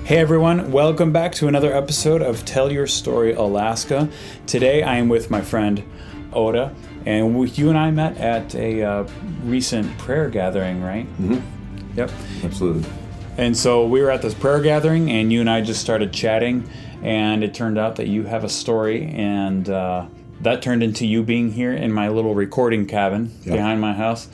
Hey everyone, welcome back to another episode of Tell Your Story Alaska. Today I am with my friend Oda, and you and I met at a recent prayer gathering, right? Mm-hmm. Yep. Absolutely. And so we were at this prayer gathering, and you and I just started chatting, and it turned out that you have a story, and that turned into you being here in my little recording cabin behind my house,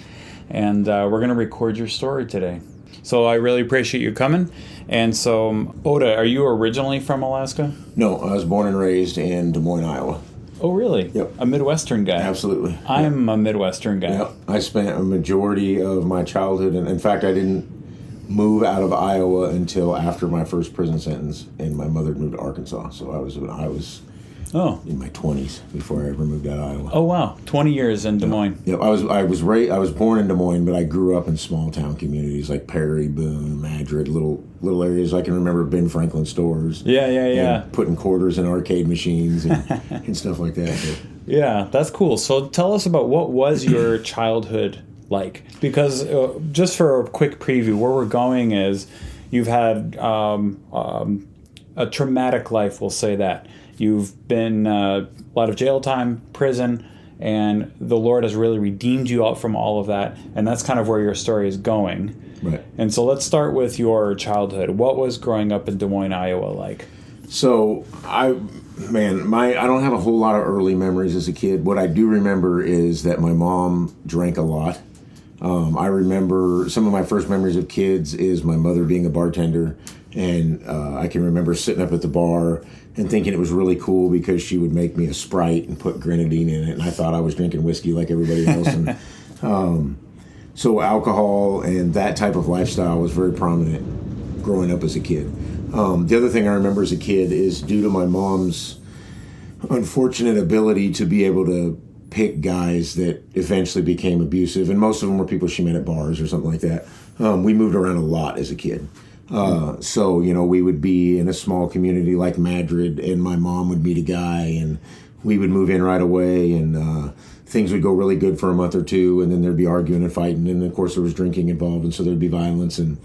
and we're going to record your story today. So I really appreciate you coming. And so, Oda, are you originally from Alaska? No, I was born and raised in Des Moines, Iowa. Oh, really? Yep. A Midwestern guy? Absolutely. I'm a Midwestern guy. Yep. I spent a majority of my childhood, and in fact, I didn't move out of Iowa until after my first prison sentence, and my mother moved to Arkansas. So I was in my 20s before I ever moved out of Iowa. Oh, wow. 20 years in Des Moines. Yep. I was born in Des Moines, but I grew up in small town communities like Perry, Boone, Madrid, little areas. I can remember Ben Franklin stores. Yeah. And putting quarters in arcade machines and stuff like that. But, yeah, that's cool. So tell us about what was your childhood like? Because just for a quick preview, where we're going is you've had a traumatic life, we'll say that. You've been a lot of jail time, prison, and the Lord has really redeemed you out from all of that, and that's kind of where your story is going. Right. And so let's start with your childhood. What was growing up in Des Moines, Iowa like? So I don't have a whole lot of early memories as a kid. What I do remember is that my mom drank a lot. I remember some of my first memories of kids is my mother being a bartender, and I can remember sitting up at the bar and thinking it was really cool because she would make me a Sprite and put grenadine in it, and I thought I was drinking whiskey like everybody else. And so alcohol and that type of lifestyle was very prominent growing up as a kid. The other thing I remember as a kid is due to my mom's unfortunate ability to be able to pick guys that eventually became abusive, and most of them were people she met at bars or something like that. We moved around a lot as a kid. So, we would be in a small community like Madrid, and my mom would meet a guy, and we would move in right away, and things would go really good for a month or two, and then there'd be arguing and fighting, and of course there was drinking involved, and so there'd be violence. And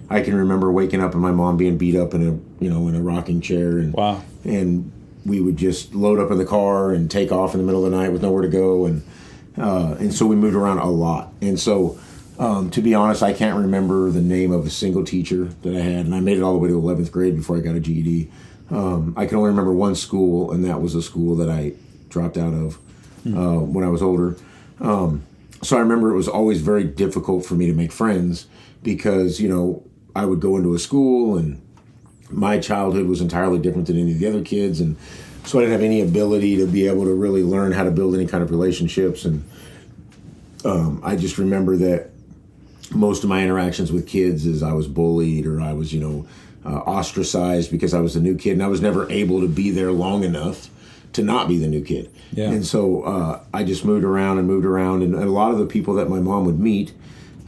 I can remember waking up and my mom being beat up in a rocking chair, and wow. And we would just load up in the car and take off in the middle of the night with nowhere to go, and so we moved around a lot. And so, to be honest, I can't remember the name of a single teacher that I had, and I made it all the way to 11th grade before I got a GED. I can only remember one school, and that was a school that I dropped out of when I was older. So I remember it was always very difficult for me to make friends because, I would go into a school, and my childhood was entirely different than any of the other kids, and so I didn't have any ability to be able to really learn how to build any kind of relationships. And I just remember that most of my interactions with kids is I was bullied, or I was, ostracized because I was the new kid, and I was never able to be there long enough to not be the new kid. Yeah. And so I just moved around, and a lot of the people that my mom would meet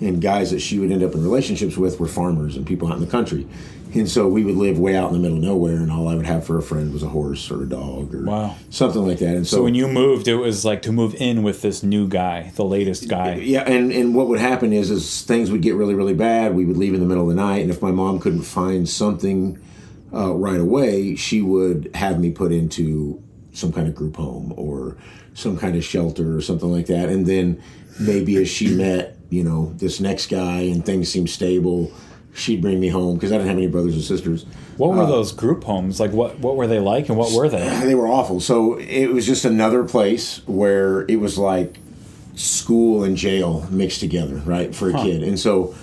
and guys that she would end up in relationships with were farmers and people out in the country. And so we would live way out in the middle of nowhere, and all I would have for a friend was a horse or a dog or something like that. And so when you moved, it was like to move in with this new guy, the latest guy. Yeah, and what would happen is things would get really, really bad. We would leave in the middle of the night, and if my mom couldn't find something right away, she would have me put into some kind of group home or some kind of shelter or something like that. And then maybe as she met, this next guy and things seemed stable, she'd bring me home because I didn't have any brothers or sisters. What were those group homes? Like, what were they like, and what were they? They were awful. So it was just another place where it was like school and jail mixed together, right, for a kid. And so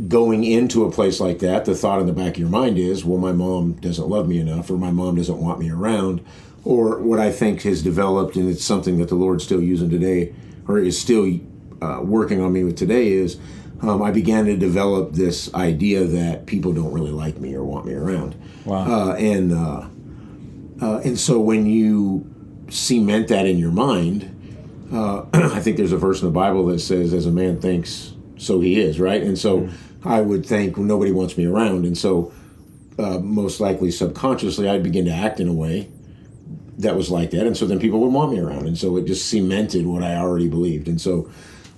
going into a place like that, the thought in the back of your mind is, well, my mom doesn't love me enough, or my mom doesn't want me around, or what I think has developed, and it's something that the Lord's still using today, or is still working on me with today, is I began to develop this idea that people don't really like me or want me around. Wow. And so when you cement that in your mind, I think there's a verse in the Bible that says, as a man thinks, so he is, right? And so I would think, well, nobody wants me around. And so most likely subconsciously, I'd begin to act in a way that was like that. And so then people would want me around. And so it just cemented what I already believed. And so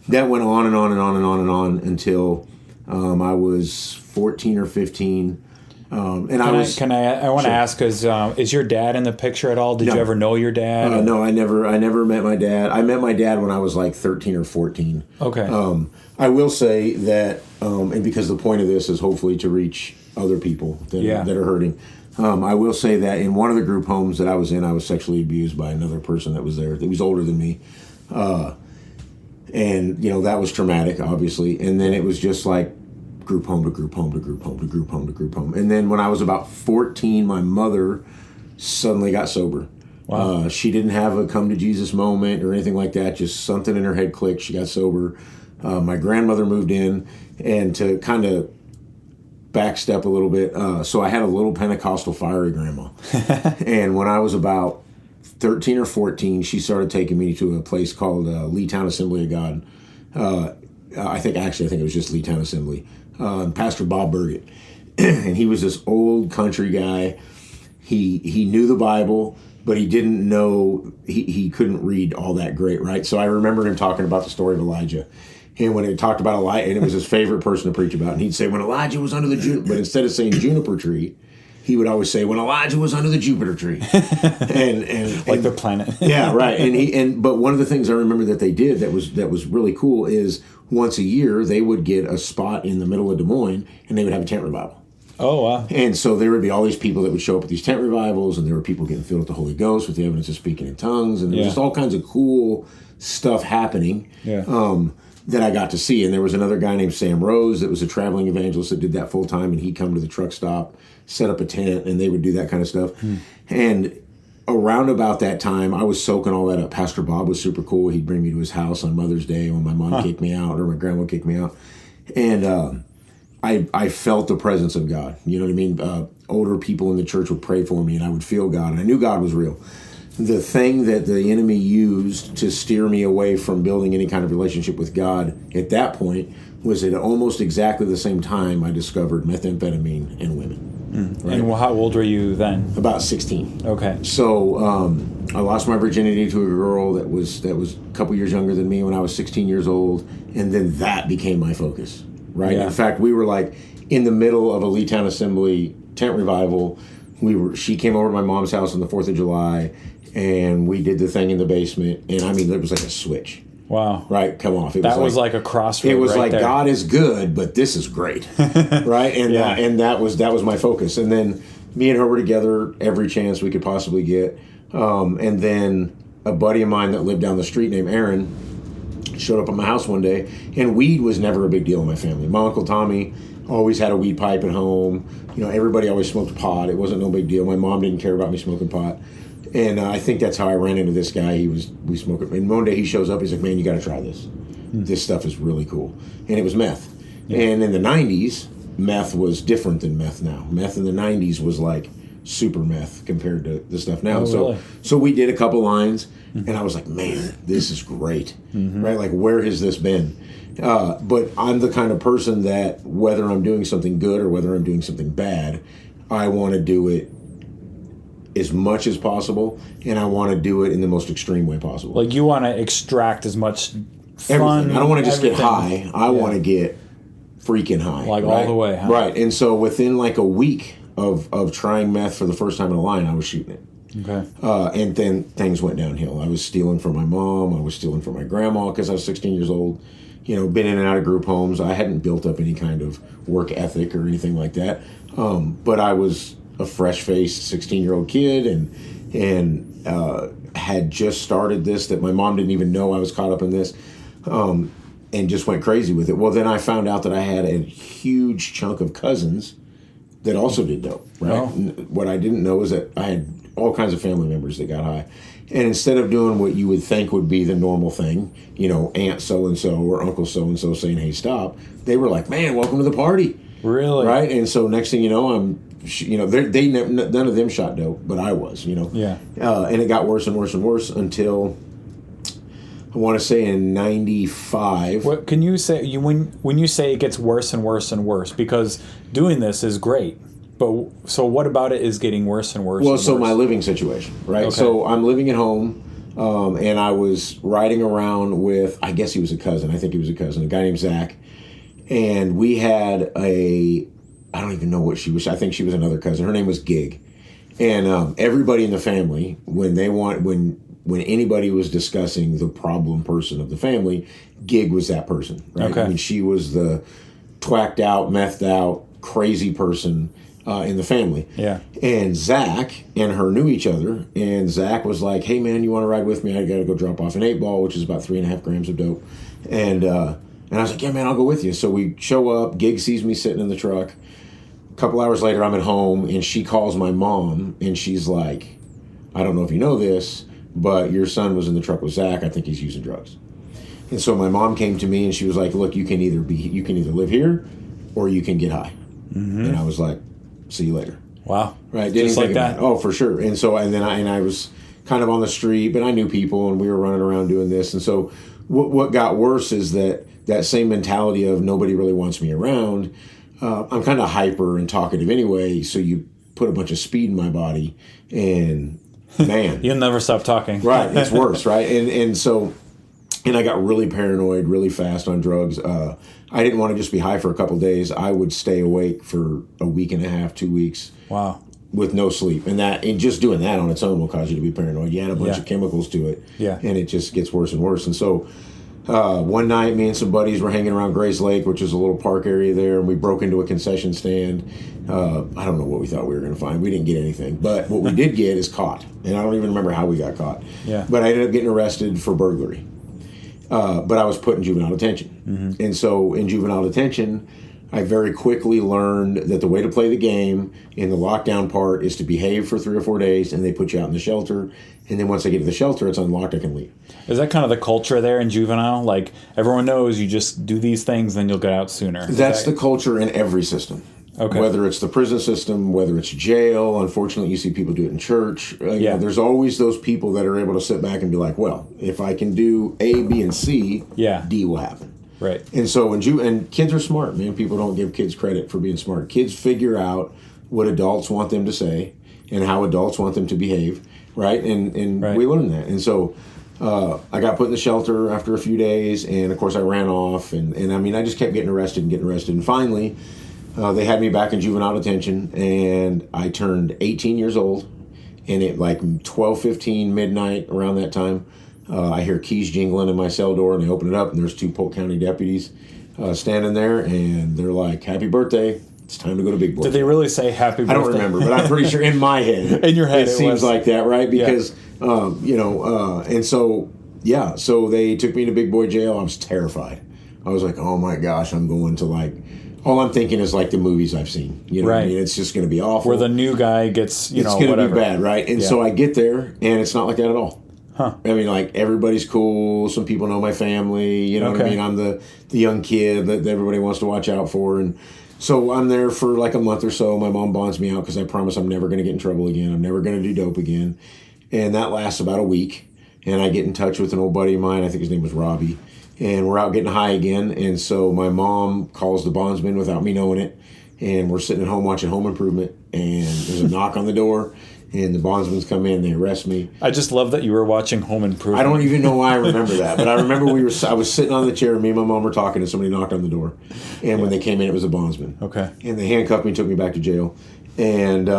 that went on and on and on and on and on until I was 14 or 15. And I want to ask, is your dad in the picture at all? Did you ever know your dad? No, I never met my dad. I met my dad when I was like 13 or 14. Okay. I will say that, and because the point of this is hopefully to reach other people that are hurting. I will say that in one of the group homes that I was in, I was sexually abused by another person that was there. That was older than me. And, that was traumatic, obviously. And then it was just like group home to group home to group home to group home to group home. And then when I was about 14, my mother suddenly got sober. Wow. She didn't have a come to Jesus moment or anything like that. Just something in her head clicked. She got sober. My grandmother moved in, and to kind of backstep a little bit, so I had a little Pentecostal fiery grandma. And when I was about 13 or 14, she started taking me to a place called Leetown Assembly of God. I think it was just Leetown Assembly. Pastor Bob Burgett. And he was this old country guy. He knew the Bible, but he didn't know, he couldn't read all that great, right? So I remember him talking about the story of Elijah. And when he talked about Elijah, and it was his favorite person to preach about, and he'd say, when Elijah was under the juniper, but instead of saying juniper tree, he would always say, when Elijah was under the Jupiter tree. and like the planet. Yeah, right. But one of the things I remember that they did that was really cool is once a year they would get a spot in the middle of Des Moines, and they would have a tent revival. Oh, wow. And so there would be all these people that would show up at these tent revivals, and there were people getting filled with the Holy Ghost with the evidence of speaking in tongues, and there was just all kinds of cool stuff happening. Yeah. That I got to see. And there was another guy named Sam Rose that was a traveling evangelist that did that full time, and he'd come to the truck stop, set up a tent, and they would do that kind of stuff. And around about that time, I was soaking all that up. Pastor Bob was super cool. He'd bring me to his house on Mother's Day when my mom kicked me out or my grandma kicked me out. And I felt the presence of God. You know what I mean? Older people in the church would pray for me, and I would feel God. And I knew God was real. The thing that the enemy used to steer me away from building any kind of relationship with God at that point was at almost exactly the same time I discovered methamphetamine and women. Right? And how old were you then? About 16. Okay. So I lost my virginity to a girl that was a couple years younger than me when I was 16 years old, and then that became my focus. Right. Yeah. In fact, we were like in the middle of a Leetown Assembly tent revival. She came over to my mom's house on the 4th of July. And we did the thing in the basement, and I mean, it was like a switch. Wow! Right, come off. That was like a crossroad. It was right like there. God is good, but this is great, right? And that was my focus. And then me and her were together every chance we could possibly get. And then a buddy of mine that lived down the street named Aaron showed up at my house one day, and weed was never a big deal in my family. My Uncle Tommy always had a weed pipe at home. Everybody always smoked pot. It wasn't no big deal. My mom didn't care about me smoking pot. And I think that's how I ran into this guy. We smoked it. And one day he shows up. He's like, man, you got to try this. This stuff is really cool. And it was meth. Yeah. And in the 90s, meth was different than meth now. Meth in the 90s was like super meth compared to the stuff now. Really? So we did a couple lines, and I was like, man, this is great. Right? Like, where has this been? But I'm the kind of person that whether I'm doing something good or whether I'm doing something bad, I want to do it as much as possible, and I want to do it in the most extreme way possible. Like, you want to extract as much fun. Everything. I don't want to just get high. I want to get freaking high. Like, right? All the way. Huh? Right. And so within like a week of trying meth for the first time in a line, I was shooting it. Okay. And then things went downhill. I was stealing from my mom. I was stealing from my grandma because I was 16 years old. Been in and out of group homes. I hadn't built up any kind of work ethic or anything like that. But I was a fresh-faced 16-year-old kid and had just started this, that my mom didn't even know I was caught up in this, and just went crazy with it. Well, then I found out that I had a huge chunk of cousins that also did dope, right? Oh. What I didn't know is that I had all kinds of family members that got high. And instead of doing what you would think would be the normal thing, Aunt so-and-so or Uncle so-and-so saying, hey, stop, they were like, man, welcome to the party. Really? Right? And so next thing you know, none of them shot dope, but I was, Yeah. And it got worse and worse and worse until I want to say in 95. What can you say when you say it gets worse and worse and worse? Because doing this is great, but so what about it is getting worse and worse? Well, and so worse? my living situation, right? Okay. So I'm living at home, and I was riding around with, I guess he was a cousin. I think he was a cousin, a guy named Zach, and we had a I don't even know what she was. I think she was another cousin. Her name was Gig. And everybody in the family, when anybody was discussing the problem person of the family, Gig was that person, right? Okay. I mean, she was the twacked out, methed out, crazy person in the family. Yeah. And Zach and her knew each other, and Zach was like, "Hey man, you want to ride with me? I got to go drop off an 8-ball, which is about 3.5 grams of dope." And I was like, "Yeah man, I'll go with you." So we show up. Gig sees me sitting in the truck. A couple hours later, I'm at home, and she calls my mom, and she's like, "I don't know if you know this, but your son was in the truck with Zach. I think he's using drugs." And so my mom came to me, and she was like, "Look, you can either live here, or you can get high." Mm-hmm. And I was like, "See you later." Wow. Right? Just like that. Oh, for sure. And so and I was kind of on the street, but I knew people, and we were running around doing this. And so what got worse is that same mentality of nobody really wants me around. I'm kind of hyper and talkative anyway, so you put a bunch of speed in my body, and man, you'll never stop talking. Right, it's worse, right? And so I got really paranoid really fast on drugs. I didn't want to just be high for a couple days. I would stay awake for a week and a half, 2 weeks. Wow. With no sleep, and just doing that on its own will cause you to be paranoid. You add a bunch of chemicals to it, and it just gets worse and worse. And so one night, me and some buddies were hanging around Grace Lake, which is a little park area there, and we broke into a concession stand. I don't know what we thought we were going to find. We didn't get anything, but what we did get is caught, and I don't even remember how we got caught. Yeah. But I ended up getting arrested for burglary. But I was put in juvenile detention, mm-hmm. and so in juvenile detention, I very quickly learned that the way to play the game in the lockdown part is to behave for 3 or 4 days, and they put you out in the shelter. And then once I get to the shelter, it's unlocked, I can leave. Is that kind of the culture there in juvenile? Like, everyone knows you just do these things, then you'll get out sooner. That's the culture in every system. Okay. Whether it's the prison system, whether it's jail. Unfortunately, you see people do it in church. You know, there's always those people that are able to sit back and be like, well, if I can do A, B, and C, D will happen. Right. And so and kids are smart, man. People don't give kids credit for being smart. Kids figure out what adults want them to say and how adults want them to behave, right? And we learn that. And so I got put in the shelter after a few days, and of course I ran off. And I mean, I just kept getting arrested. And finally, they had me back in juvenile detention, and I turned 18 years old. And at like 12:15 midnight, around that time, I hear keys jingling in my cell door, and I open it up, and there's 2 Polk County deputies standing there, and they're like, "Happy birthday. It's time to go to Big Boy." Did they really say happy birthday? I don't remember, but I'm pretty sure in my head. In your head, it seems like that, right? Because, and so, so they took me to Big Boy jail. I was terrified. I was like, oh my gosh, I'm going to all I'm thinking is like the movies I've seen. You know what I mean? It's just going to be awful. Where the new guy gets, it's going to be bad, right? And so I get there, and it's not like that at all. Huh. I mean, like, everybody's cool. Some people know my family. You know what I mean? I'm the young kid that everybody wants to watch out for. And so I'm there for like a month or so. My mom bonds me out because I promise I'm never going to get in trouble again. I'm never going to do dope again. And that lasts about a week. And I get in touch with an old buddy of mine. I think his name was Robbie. And we're out getting high again. And so my mom calls the bondsman without me knowing it. And we're sitting at home watching Home Improvement. And there's a knock on the door. And the bondsmans come in, they arrest me. I just love that you were watching Home Improvement. I don't even know why I remember that, but I remember I was sitting on the chair, me and my mom were talking, and somebody knocked on the door. And when they came in, it was a bondsman. Okay. And they handcuffed me and took me back to jail. And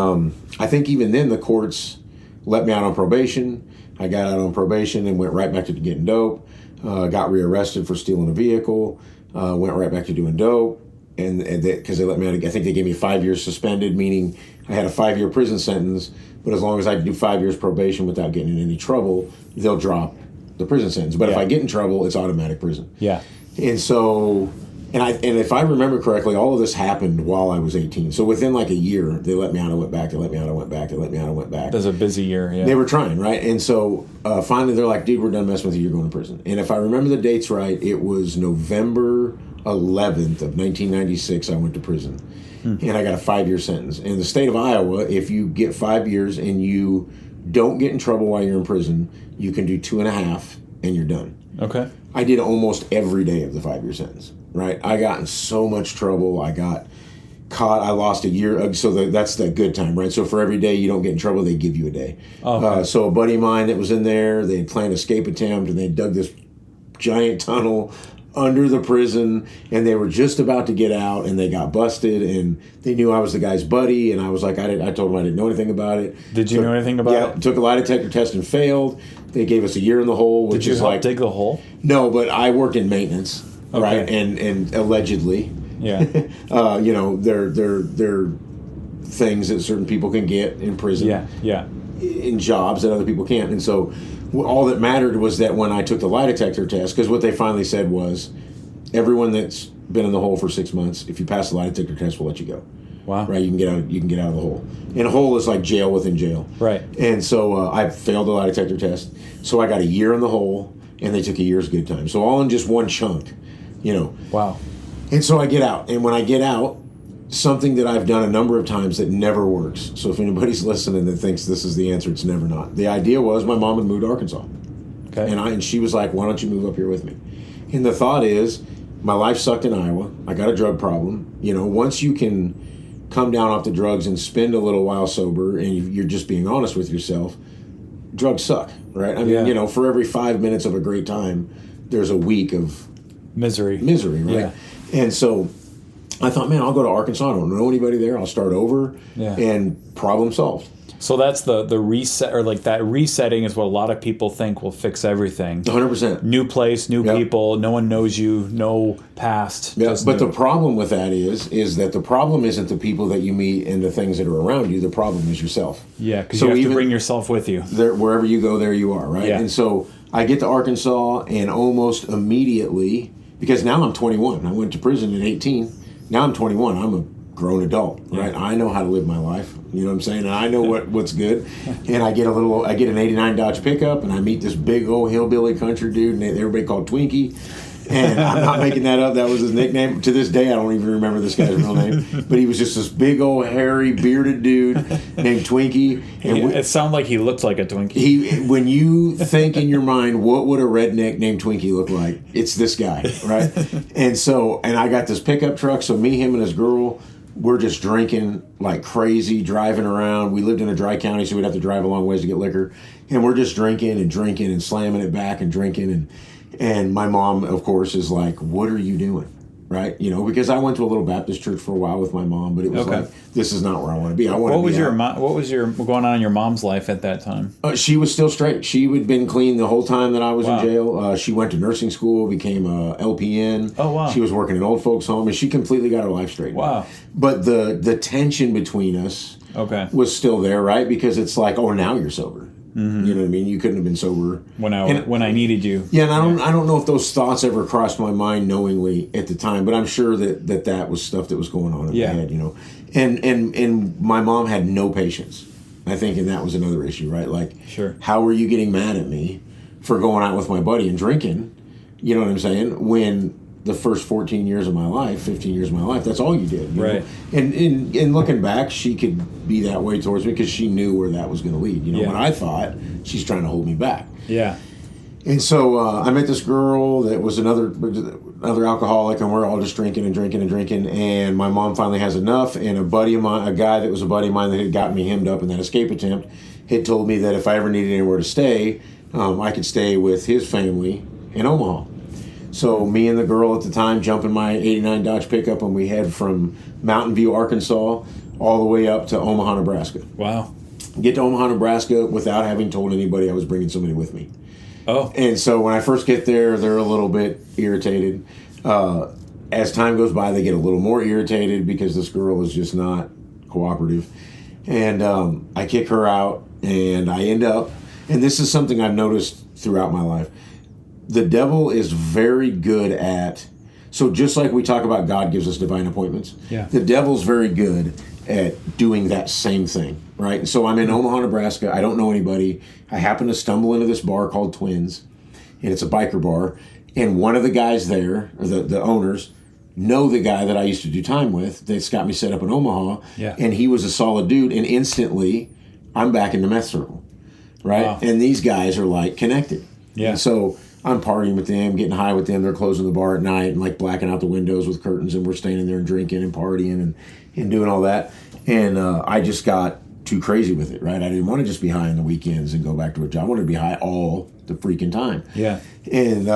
I think even then the courts let me out on probation. I got out on probation and went right back to getting dope. Got rearrested for stealing a vehicle. Went right back to doing dope. And because they let me out, I think they gave me 5 years suspended, meaning I had a 5-year prison sentence. But as long as I do 5 years probation without getting in any trouble, they'll drop the prison sentence. But if I get in trouble, it's automatic prison. Yeah. And so, and if I remember correctly, all of this happened while I was 18. So within like a year, they let me out, I went back, they let me out, I went back, they let me out, I went back. That was a busy year, yeah. They were trying, right? And so finally they're like, dude, we're done messing with you, you're going to prison. And if I remember the dates right, it was November 11th of 1996 I went to prison. And I got a 5-year sentence. In the state of Iowa, if you get 5 years and you don't get in trouble while you're in prison, you can do 2.5 and you're done. Okay. I did almost every day of the 5-year sentence, right? I got in so much trouble. I got caught. I lost a year. So that's the good time, right? So for every day you don't get in trouble, they give you a day. Okay. So a buddy of mine that was in there, they had planned an escape attempt, and they dug this giant tunnel under the prison, and they were just about to get out, and they got busted, and they knew I was the guy's buddy, and I was like, I told them I didn't know anything about it. Did you know anything about it? Yeah, took a lie detector test and failed. They gave us a year in the hole, which Did you is help like dig the hole? No, but I worked in maintenance, Okay. right? And allegedly, Yeah. you know, they're things that certain people can get in prison. Yeah. In jobs that other people can't. And so all that mattered was that when I took the lie detector test, because what they finally said was, everyone that's been in the hole for 6 months, if you pass the lie detector test, we'll let you go. Wow. Right? You can get out of the hole. And a hole is like jail within jail. Right. And so I failed the lie detector test. So I got a year in the hole, and they took a year's good time. So all in just one chunk, you know. Wow. And so I get out. And when I get out, something that I've done a number of times that never works. So if anybody's listening that thinks this is the answer, it's never not. The idea was my mom had moved to Arkansas. Okay. And she was like, why don't you move up here with me? And the thought is, my life sucked in Iowa. I got a drug problem. You know, once you can come down off the drugs and spend a little while sober and you're just being honest with yourself, drugs suck, right? I mean, you know, for every 5 minutes of a great time, there's a week of misery, right? Yeah. And so I thought, man, I'll go to Arkansas. I don't know anybody there. I'll start over and problem solved. So that's the reset, or like that resetting is what a lot of people think will fix everything. 100%. New place, new people, no one knows you, no past. Yeah, but the problem with that is that the problem isn't the people that you meet and the things that are around you. The problem is yourself. Yeah, because you have to bring yourself with you. Wherever you go, there you are, right? Yeah. And so I get to Arkansas, and almost immediately, because now I'm 21. I went to prison at 18. Now I'm 21. I'm a grown adult, right? I know how to live my life. You know what I'm saying? And I know what's good. And I get an 89 Dodge pickup, and I meet this big old hillbilly country dude, and everybody called Twinkie. And I'm not making that up. That was his nickname. To this day, I don't even remember this guy's real name. But he was just this big old hairy bearded dude named Twinkie. And it sounded like he looked like a Twinkie. When you think in your mind, what would a redneck named Twinkie look like? It's this guy, right? And I got this pickup truck. So me, him, and his girl, we're just drinking like crazy, driving around. We lived in a dry county, so we'd have to drive a long ways to get liquor. And we're just drinking and slamming it back and drinking. And my mom, of course, is like, what are you doing? Right? You know, because I went to a little Baptist church for a while with my mom, but it was like, this is not where I want to be. What was going on in your mom's life at that time? She was still straight. She had been clean the whole time that I was in jail. She went to nursing school, became a LPN. Oh, wow. She was working in old folks' home, and she completely got her life straight. Wow. But the tension between us was still there, right? Because it's like, oh, now you're sober. Mm-hmm. You know what I mean? You couldn't have been sober when I needed you. Yeah, and I don't know if those thoughts ever crossed my mind knowingly at the time, but I'm sure that was stuff that was going on in my head, you know. And my mom had no patience. I think, and that was another issue, right? Like, how are you getting mad at me for going out with my buddy and drinking? You know what I'm saying? When the first 15 years of my life, that's all you did. You know? And looking back, she could be that way towards me because she knew where that was going to lead. You know, when I thought she's trying to hold me back. Yeah. And so I met this girl that was another alcoholic, and we're all just drinking. And my mom finally has enough. And a guy that was a buddy of mine that had gotten me hemmed up in that escape attempt, had told me that if I ever needed anywhere to stay, I could stay with his family in Omaha. So me and the girl at the time jump in my 89 Dodge pickup, and we head from Mountain View, Arkansas, all the way up to Omaha, Nebraska. Wow. Get to Omaha, Nebraska without having told anybody I was bringing somebody with me. Oh. And so when I first get there, they're a little bit irritated. As time goes by, they get a little more irritated because this girl is just not cooperative. And I kick her out, and I end up, and this is something I've noticed throughout my life, the devil is very good at, so just like we talk about God gives us divine appointments, the devil's very good at doing that same thing, right? So I'm in Omaha, Nebraska. I don't know anybody. I happen to stumble into this bar called Twins, and it's a biker bar. And one of the guys there, or the owners, know the guy that I used to do time with that's got me set up in Omaha. Yeah. And he was a solid dude. And instantly, I'm back in the meth circle, right? Wow. And these guys are like connected. Yeah. And so I'm partying with them, getting high with them. They're closing the bar at night and like blacking out the windows with curtains, and we're standing there and drinking and partying and doing all that. And I just got too crazy with it, right? I didn't want to just be high on the weekends and go back to a job. I wanted to be high all the freaking time. Yeah. And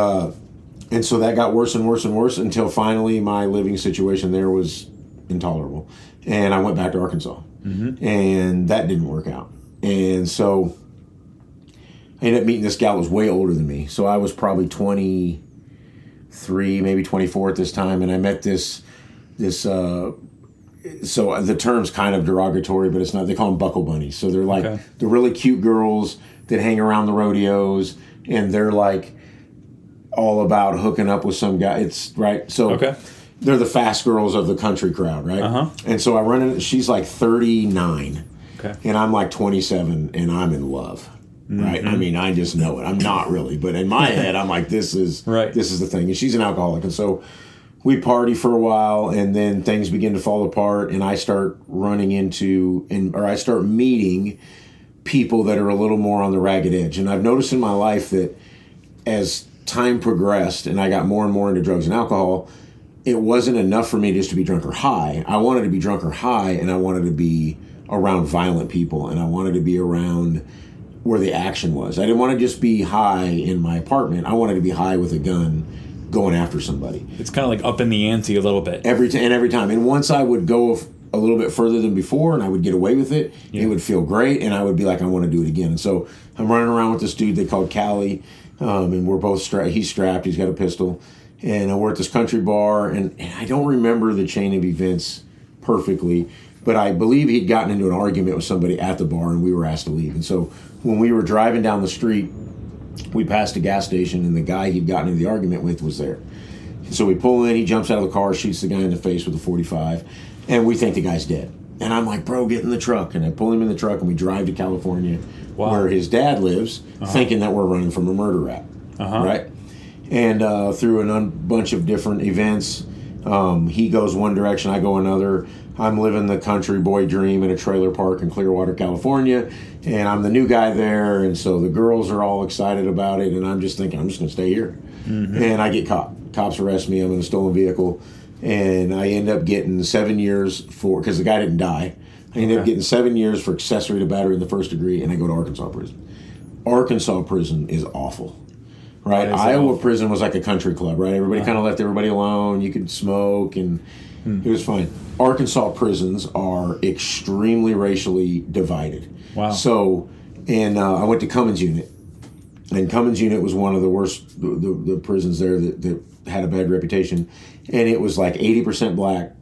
And so that got worse and worse and worse until finally my living situation there was intolerable. And I went back to Arkansas. And that didn't work out. And so I ended up meeting this gal that was way older than me. So I was probably 23, maybe 24 at this time. And I met this so the term's kind of derogatory, but it's not. They call them buckle bunnies. So they're like the really cute girls that hang around the rodeos, and they're like all about hooking up with some guy. It's right. So they're the fast girls of the country crowd, right? And so I run into. She's like 39, and I'm like 27, and I'm in love. Right? I mean, I just know it. I'm not really, but in my head, I'm like, this is the thing. And she's an alcoholic, and so we party for a while, and then things begin to fall apart, and I start running into, or I start meeting people that are a little more on the ragged edge. And I've noticed in my life that as time progressed and I got more and more into drugs and alcohol, it wasn't enough for me just to be drunk or high. I wanted to be drunk or high, and I wanted to be around violent people, and I wanted to be around where the action was. I didn't want to just be high in my apartment. I wanted to be high with a gun going after somebody. It's kind of like up in the ante a little bit. Every time. And once I would go a little bit further than before and I would get away with it, it would feel great, and I would be like, I want to do it again. And so I'm running around with this dude they called Callie, and we're both he's strapped, he's got a pistol, and we're at this country bar, and I don't remember the chain of events perfectly, but I believe he'd gotten into an argument with somebody at the bar, and we were asked to leave. And so when we were driving down the street, we passed a gas station, and the guy he'd gotten into the argument with was there. So we pull in, he jumps out of the car, shoots the guy in the face with a .45, and we think the guy's dead. And I'm like, bro, get in the truck. And I pull him in the truck, and we drive to California, where his dad lives, thinking that we're running from a murder rap, right? And through a bunch of different events, he goes one direction, I go another. I'm living the country boy dream in a trailer park in Clearwater, California, and I'm the new guy there, and so the girls are all excited about it, and I'm just thinking, I'm just going to stay here. And I get caught. Cops arrest me. I'm in a stolen vehicle, and I end up getting 7 years because the guy didn't die. I ended up getting 7 years for accessory to battery in the first degree, and I go to Arkansas prison. Arkansas prison is awful. Right? Iowa prison was like a country club, right? Everybody kind of left everybody alone. You could smoke, and it was fine. Arkansas prisons are extremely racially divided. Wow. So, and I went to Cummins Unit, and Cummins Unit was one of the worst, the prisons there that had a bad reputation. And it was like 80% black,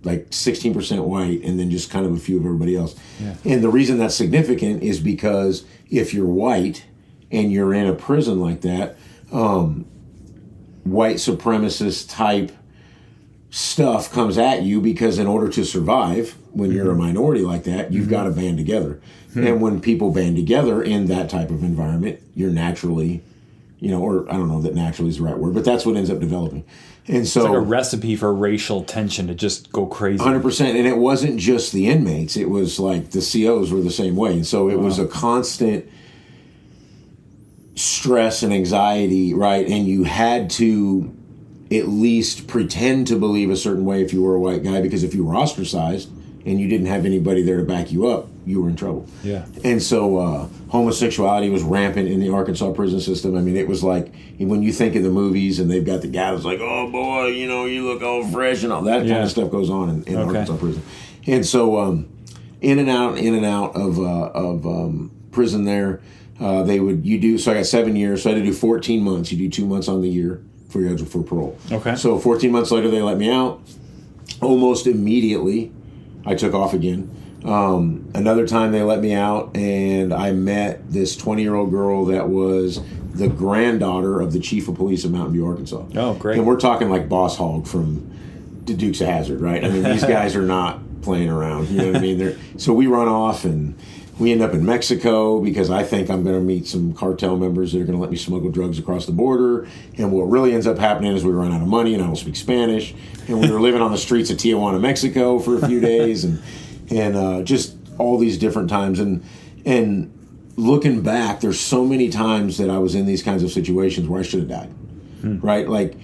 like 16% white, and then just kind of a few of everybody else. And the reason that's significant is because if you're white and you're in a prison like that, white supremacist type stuff comes at you, because in order to survive, when you're a minority like that, you've got to band together. And when people band together in that type of environment, you're naturally, or I don't know that naturally is the right word, but that's what ends up developing. And so it's like a recipe for racial tension to just go crazy. 100%. And it wasn't just the inmates. It was like the COs were the same way. And so it was a constant stress and anxiety, right? And you had to at least pretend to believe a certain way if you were a white guy, because if you were ostracized and you didn't have anybody there to back you up, you were in trouble. And so homosexuality was rampant in the Arkansas prison system. I mean, it was like when you think of the movies and they've got the guy that's like, oh boy, you look all fresh, and all that kind of stuff goes on in Arkansas prison. And so in and out of prison there, so I got 7 years, so I had to do 14 months. You do 2 months on the year for parole. So 14 months later, they let me out. Almost immediately, I took off again. Another time they let me out, and I met this 20-year-old girl that was the granddaughter of the chief of police of Mountain View, Arkansas. Oh, great. And we're talking like Boss Hogg from the Dukes of Hazzard, right? I mean, these guys are not playing around. You know what I mean? So we run off, and we end up in Mexico, because I think I'm going to meet some cartel members that are going to let me smuggle drugs across the border. And what really ends up happening is we run out of money, and I don't speak Spanish. And we were living on the streets of Tijuana, Mexico for a few days, and just all these different times. And looking back, there's so many times that I was in these kinds of situations where I should have died, right? Like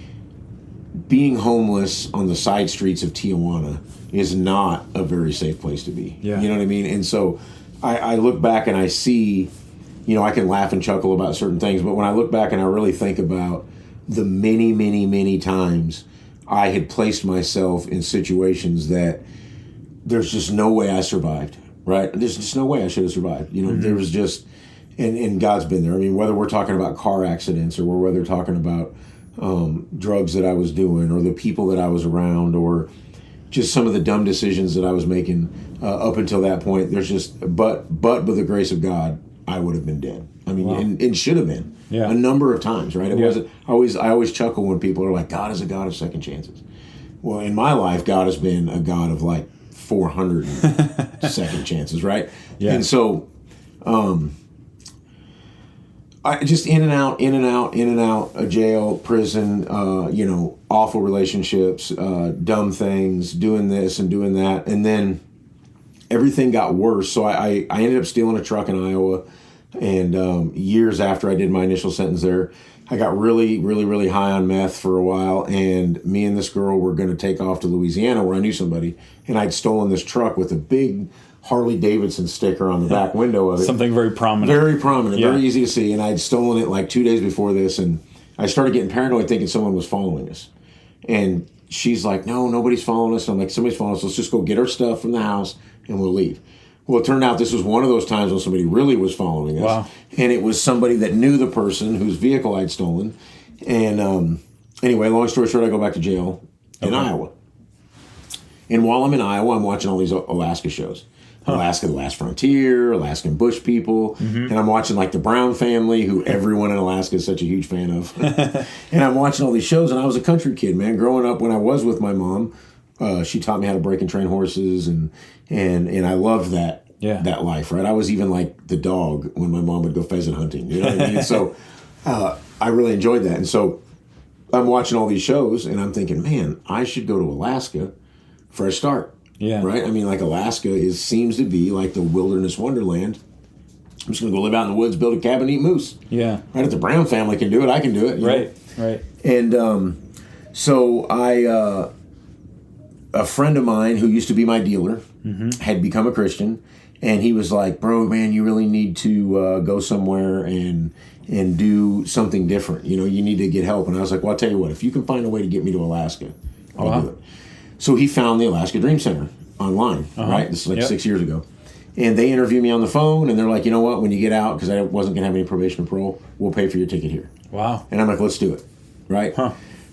being homeless on the side streets of Tijuana is not a very safe place to be. You know what I mean? And so I look back and I see, I can laugh and chuckle about certain things, but when I look back and I really think about the many, many, many times I had placed myself in situations that there's just no way I survived, right? There's just no way I should have survived. There was just, and God's been there. I mean, whether we're talking about car accidents or whether we're talking about drugs that I was doing or the people that I was around or just some of the dumb decisions that I was making up until that point, there's just, but with the grace of God, I would have been dead. I mean, wow. and should have been a number of times, right? It wasn't. I always chuckle when people are like, God is a God of second chances. Well, in my life, God has been a God of like 400 second chances, right? Yeah. And so, I just in and out of jail, prison, awful relationships, dumb things, doing this and doing that. And then everything got worse. So I ended up stealing a truck in Iowa. And years after I did my initial sentence there, I got really, really, really high on meth for a while. And me and this girl were going to take off to Louisiana where I knew somebody. And I'd stolen this truck with a big Harley Davidson sticker on the back window of it. Something very prominent. Very prominent, very easy to see. And I'd stolen it like 2 days before this. And I started getting paranoid thinking someone was following us. And she's like, no, nobody's following us. And I'm like, somebody's following us. Let's just go get our stuff from the house and we'll leave. Well, it turned out this was one of those times when somebody really was following us. Wow. And it was somebody that knew the person whose vehicle I'd stolen. And anyway, long story short, I go back to jail in Iowa. And while I'm in Iowa, I'm watching all these Alaska shows. Alaska, The Last Frontier, Alaskan Bush People. And I'm watching like the Brown Family, who everyone in Alaska is such a huge fan of. And I'm watching all these shows, and I was a country kid, man. Growing up when I was with my mom, she taught me how to break and train horses, and I loved that life, right? I was even like the dog when my mom would go pheasant hunting, you know what I mean? So I really enjoyed that. And so I'm watching all these shows, and I'm thinking, man, I should go to Alaska for a start. Yeah. Right? I mean, like Alaska seems to be like the wilderness wonderland. I'm just going to go live out in the woods, build a cabin, eat moose. Yeah. Right? If the Brown family can do it, I can do it. Right. Right. And so a friend of mine who used to be my dealer had become a Christian, and he was like, bro, man, you really need to go somewhere and do something different. You need to get help. And I was like, well, I'll tell you what, if you can find a way to get me to Alaska, I'll do it. So he found the Alaska Dream Center online, right? This is like 6 years ago. And they interviewed me on the phone, and they're like, you know what, when you get out, because I wasn't going to have any probation or parole, we'll pay for your ticket here. Wow. And I'm like, let's do it, right?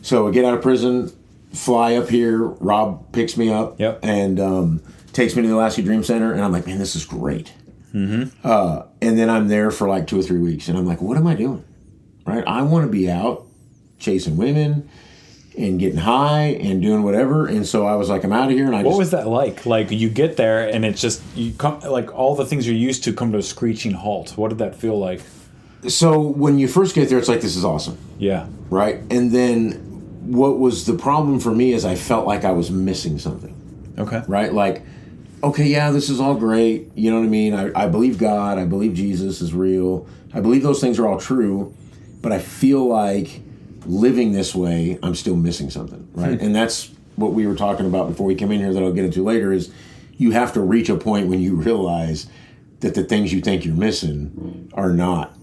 So I get out of prison, fly up here, Rob picks me up, and takes me to the Alaska Dream Center, and I'm like, man, this is great. And then I'm there for like 2 or 3 weeks, and I'm like, what am I doing, right? I want to be out chasing women, and getting high and doing whatever. And so I was like, I'm out of here. And what was that like? Like you get there and it's just, you come, like all the things you're used to come to a screeching halt. What did that feel like? So when you first get there, it's like, this is awesome. Yeah. Right. And then what was the problem for me is I felt like I was missing something. Okay. Right. Like, okay, yeah, this is all great. You know what I mean? I believe God. I believe Jesus is real. I believe those things are all true. But I feel like living this way, I'm still missing something, right? And that's what we were talking about before we came in here that I'll get into later is you have to reach a point when you realize that the things you think you're missing are not.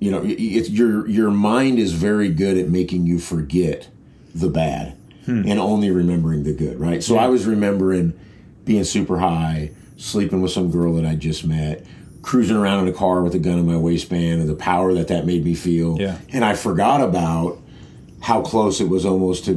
It's your mind is very good at making you forget the bad and only remembering the good, right? So I was remembering being super high, sleeping with some girl that I just met, cruising around in a car with a gun in my waistband and the power that made me feel. Yeah. And I forgot about how close it was almost to,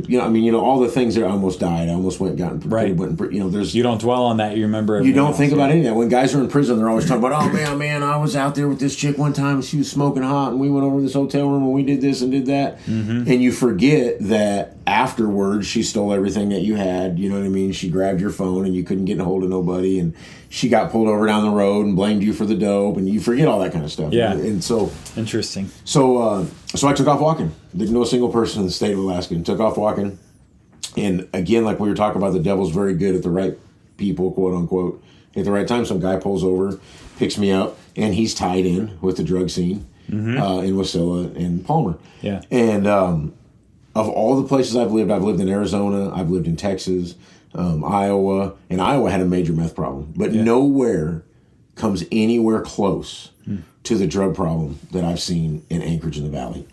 all the things that I almost died. I almost went and there's... You don't dwell on that. You remember everything. You don't think about any of that. When guys are in prison, they're always talking about, oh, man, I was out there with this chick one time and she was smoking hot and we went over to this hotel room and we did this and did that. And you forget that afterwards she stole everything that you had. You know what I mean? She grabbed your phone and you couldn't get a hold of nobody and she got pulled over down the road and blamed you for the dope and you forget all that kind of stuff. Yeah. And so... Interesting. So I took off walking. Didn't know a single person in the state of Alaska and took off walking. And again, like we were talking about, the devil's very good at the right people, quote unquote, at the right time. Some guy pulls over, picks me up, and he's tied in with the drug scene in Wasilla and Palmer. Yeah. And of all the places I've lived in Arizona, I've lived in Texas, Iowa, and Iowa had a major meth problem. But nowhere comes anywhere close to the drug problem that I've seen in Anchorage in the Valley.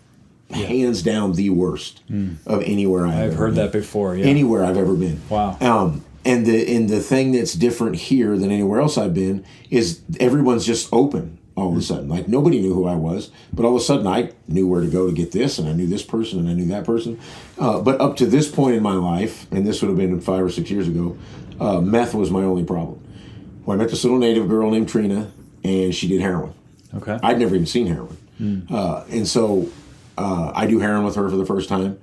hands down the worst of anywhere I've heard that before. Yeah. Anywhere I've ever been. Wow. And the thing that's different here than anywhere else I've been is everyone's just open all of a sudden. Like nobody knew who I was, but all of a sudden I knew where to go to get this, and I knew this person, and I knew that person. But up to this point in my life, and this would have been 5 or 6 years ago, meth was my only problem. Well, I met this little native girl named Trina, and she did heroin. Okay. I'd never even seen heroin. And so I do heroin with her for the first time,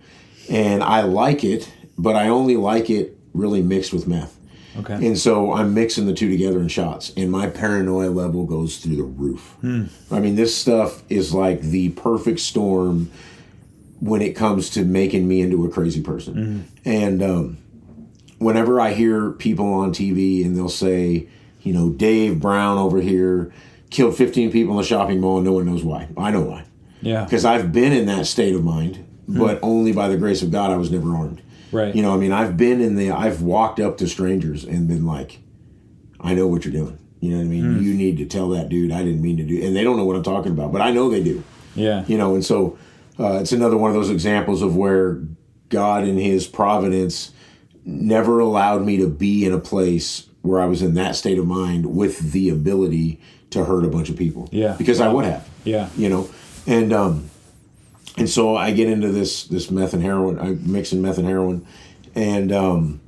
and I like it, but I only like it really mixed with meth. Okay. And so I'm mixing the two together in shots, and my paranoia level goes through the roof. I mean, this stuff is like the perfect storm when it comes to making me into a crazy person. And whenever I hear people on TV and they'll say, you know, Dave Brown over here killed 15 people in the shopping mall and no one knows why. I know why. Yeah. Because I've been in that state of mind, but only by the grace of God I was never armed. Right. You know, I mean, I've walked up to strangers and been like, I know what you're doing. You know what I mean? You need to tell that dude I didn't mean to do. And they don't know what I'm talking about, but I know they do. Yeah. You know, and so it's another one of those examples of where God in his providence never allowed me to be in a place where I was in that state of mind with the ability to hurt a bunch of people. Yeah. Because I would have. Yeah. You know, and so I get into this meth and heroin. I mix in meth and heroin, and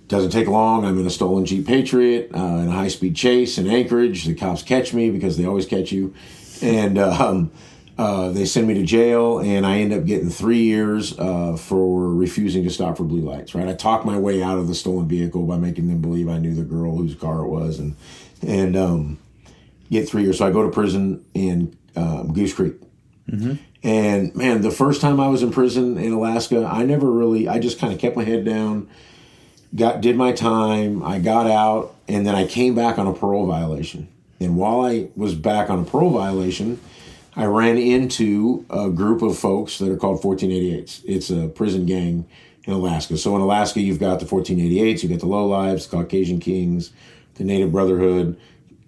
doesn't take long. I'm in a stolen Jeep Patriot in a high-speed chase in Anchorage. The cops catch me because they always catch you, and they send me to jail, and I end up getting 3 years for refusing to stop for blue lights. Right, I talked my way out of the stolen vehicle by making them believe I knew the girl whose car it was, and get 3 years. So I go to prison in Goose Creek. And man, the first time I was in prison in Alaska, I just kind of kept my head down, did my time, I got out, and then I came back on a parole violation. And while I was back on a parole violation, I ran into a group of folks that are called 1488s. It's a prison gang in Alaska. So in Alaska, you've got the 1488s, you've got the Lowlives, the Caucasian Kings, the Native Brotherhood.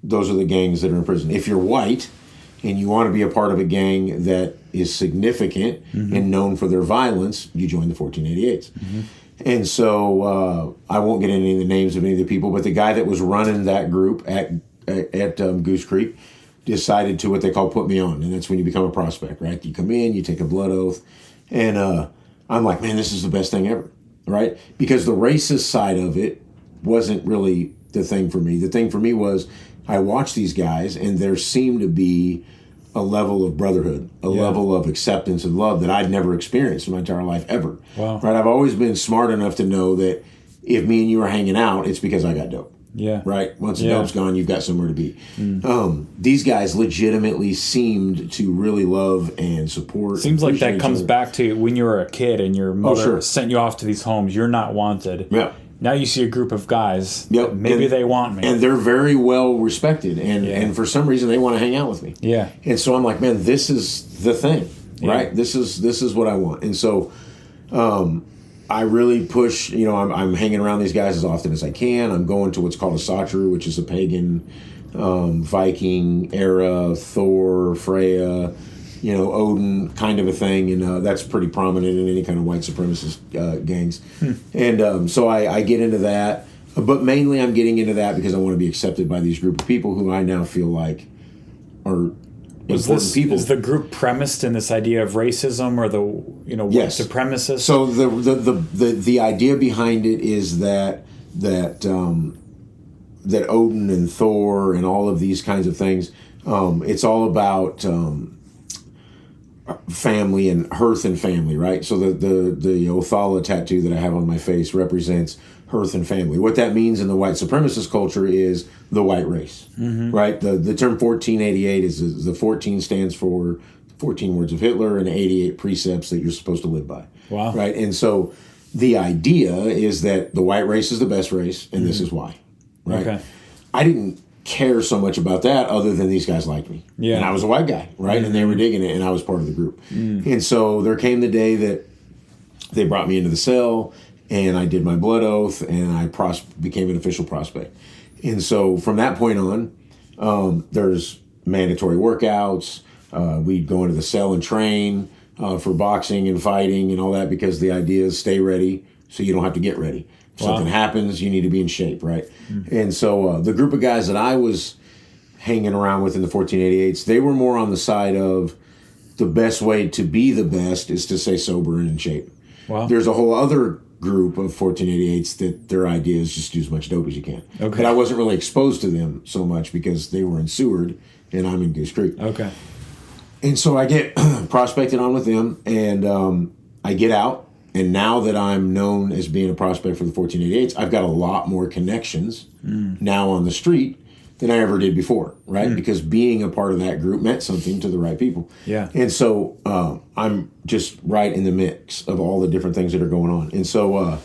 Those are the gangs that are in prison. If you're white and you want to be a part of a gang that is significant and known for their violence, you join the 1488s. And so I won't get into any of the names of any of the people, but the guy that was running that group at Goose Creek decided to what they call put me on. And that's when you become a prospect, right? You come in, you take a blood oath. And I'm like, man, this is the best thing ever, right? Because the racist side of it wasn't really the thing for me. The thing for me was I watched these guys, and there seemed to be a level of brotherhood, a level of acceptance and love that I'd never experienced in my entire life ever. Wow. Right? I've always been smart enough to know that if me and you are hanging out, it's because I got dope. Yeah. Right? Once the dope's gone, you've got somewhere to be. These guys legitimately seemed to really love and support. Seems like that comes back to when you were a kid and your mother sent you off to these homes. You're not wanted. Yeah. Now you see a group of guys. Yep. Maybe they want me. And they're very well respected. And for some reason, they want to hang out with me. Yeah. And so I'm like, man, this is the thing, right? This is what I want. And so I really push, I'm hanging around these guys as often as I can. I'm going to what's called a Satru, which is a pagan Viking era, Thor, Freya, Odin kind of a thing, and that's pretty prominent in any kind of white supremacist gangs. And so I get into that, but mainly I'm getting into that because I want to be accepted by these group of people who I now feel like are important people. Is the group premised in this idea of racism or the white supremacists? So the idea behind it is that Odin and Thor and all of these kinds of things, it's all about family and hearth and family, right? So the Othala tattoo that I have on my face represents hearth and family. What that means in the white supremacist culture is the white race, right? The term 1488 is the 14 stands for 14 words of Hitler and 88 precepts that you're supposed to live by. Wow. Right? And so the idea is that the white race is the best race, and this is why, right? Okay. I didn't care so much about that other than these guys liked me. Yeah. And I was a white guy, right? And they were digging it, and I was part of the group. And so there came the day that they brought me into the cell, and I did my blood oath, and I became an official prospect. And so from that point on, there's mandatory workouts. We'd go into the cell and train. for boxing and fighting and all that, because the idea is stay ready so you don't have to get ready. If something happens, you need to be in shape, right? And so the group of guys that I was hanging around with in the 1488s, they were more on the side of the best way to be the best is to stay sober and in shape. Wow. There's a whole other group of 1488s that their idea is just do as much dope as you can. Okay. But I wasn't really exposed to them so much because they were in Seward and I'm in Goose Creek. Okay. And so I get prospected on with them, and I get out. And now that I'm known as being a prospect for the 1488s, I've got a lot more connections now on the street than I ever did before, right? Because being a part of that group meant something to the right people. Yeah. And so I'm just right in the mix of all the different things that are going on. And so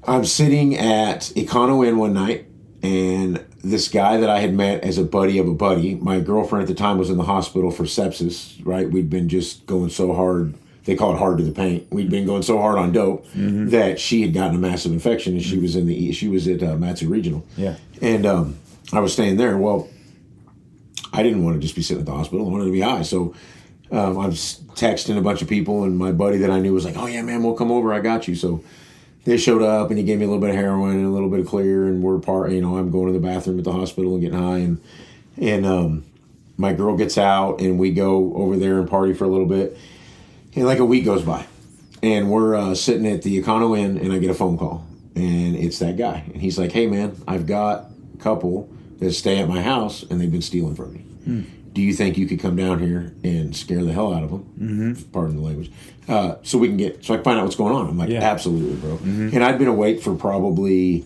I'm sitting at Econo Inn one night, and this guy that I had met as a buddy of a buddy, my girlfriend at the time was in the hospital for sepsis, right? We'd been just going so hard. They call it hard to the paint. We'd been going so hard on dope that she had gotten a massive infection, and she was at Matsu Regional. Yeah. And I was staying there. Well, I didn't want to just be sitting at the hospital. I wanted to be high. So I was texting a bunch of people, and my buddy that I knew was like, "Oh yeah, man, we'll come over. I got you." So they showed up, and he gave me a little bit of heroin and a little bit of clear, and I'm going to the bathroom at the hospital and getting high, and my girl gets out, and we go over there and party for a little bit. And like a week goes by, and we're sitting at the Econo Inn, and I get a phone call, and it's that guy. And he's like, "Hey, man, I've got a couple that stay at my house, and they've been stealing from me. Do you think you could come down here and scare the hell out of them?" Pardon the language. So I can find out what's going on. I'm like, absolutely, bro. And I'd been awake for probably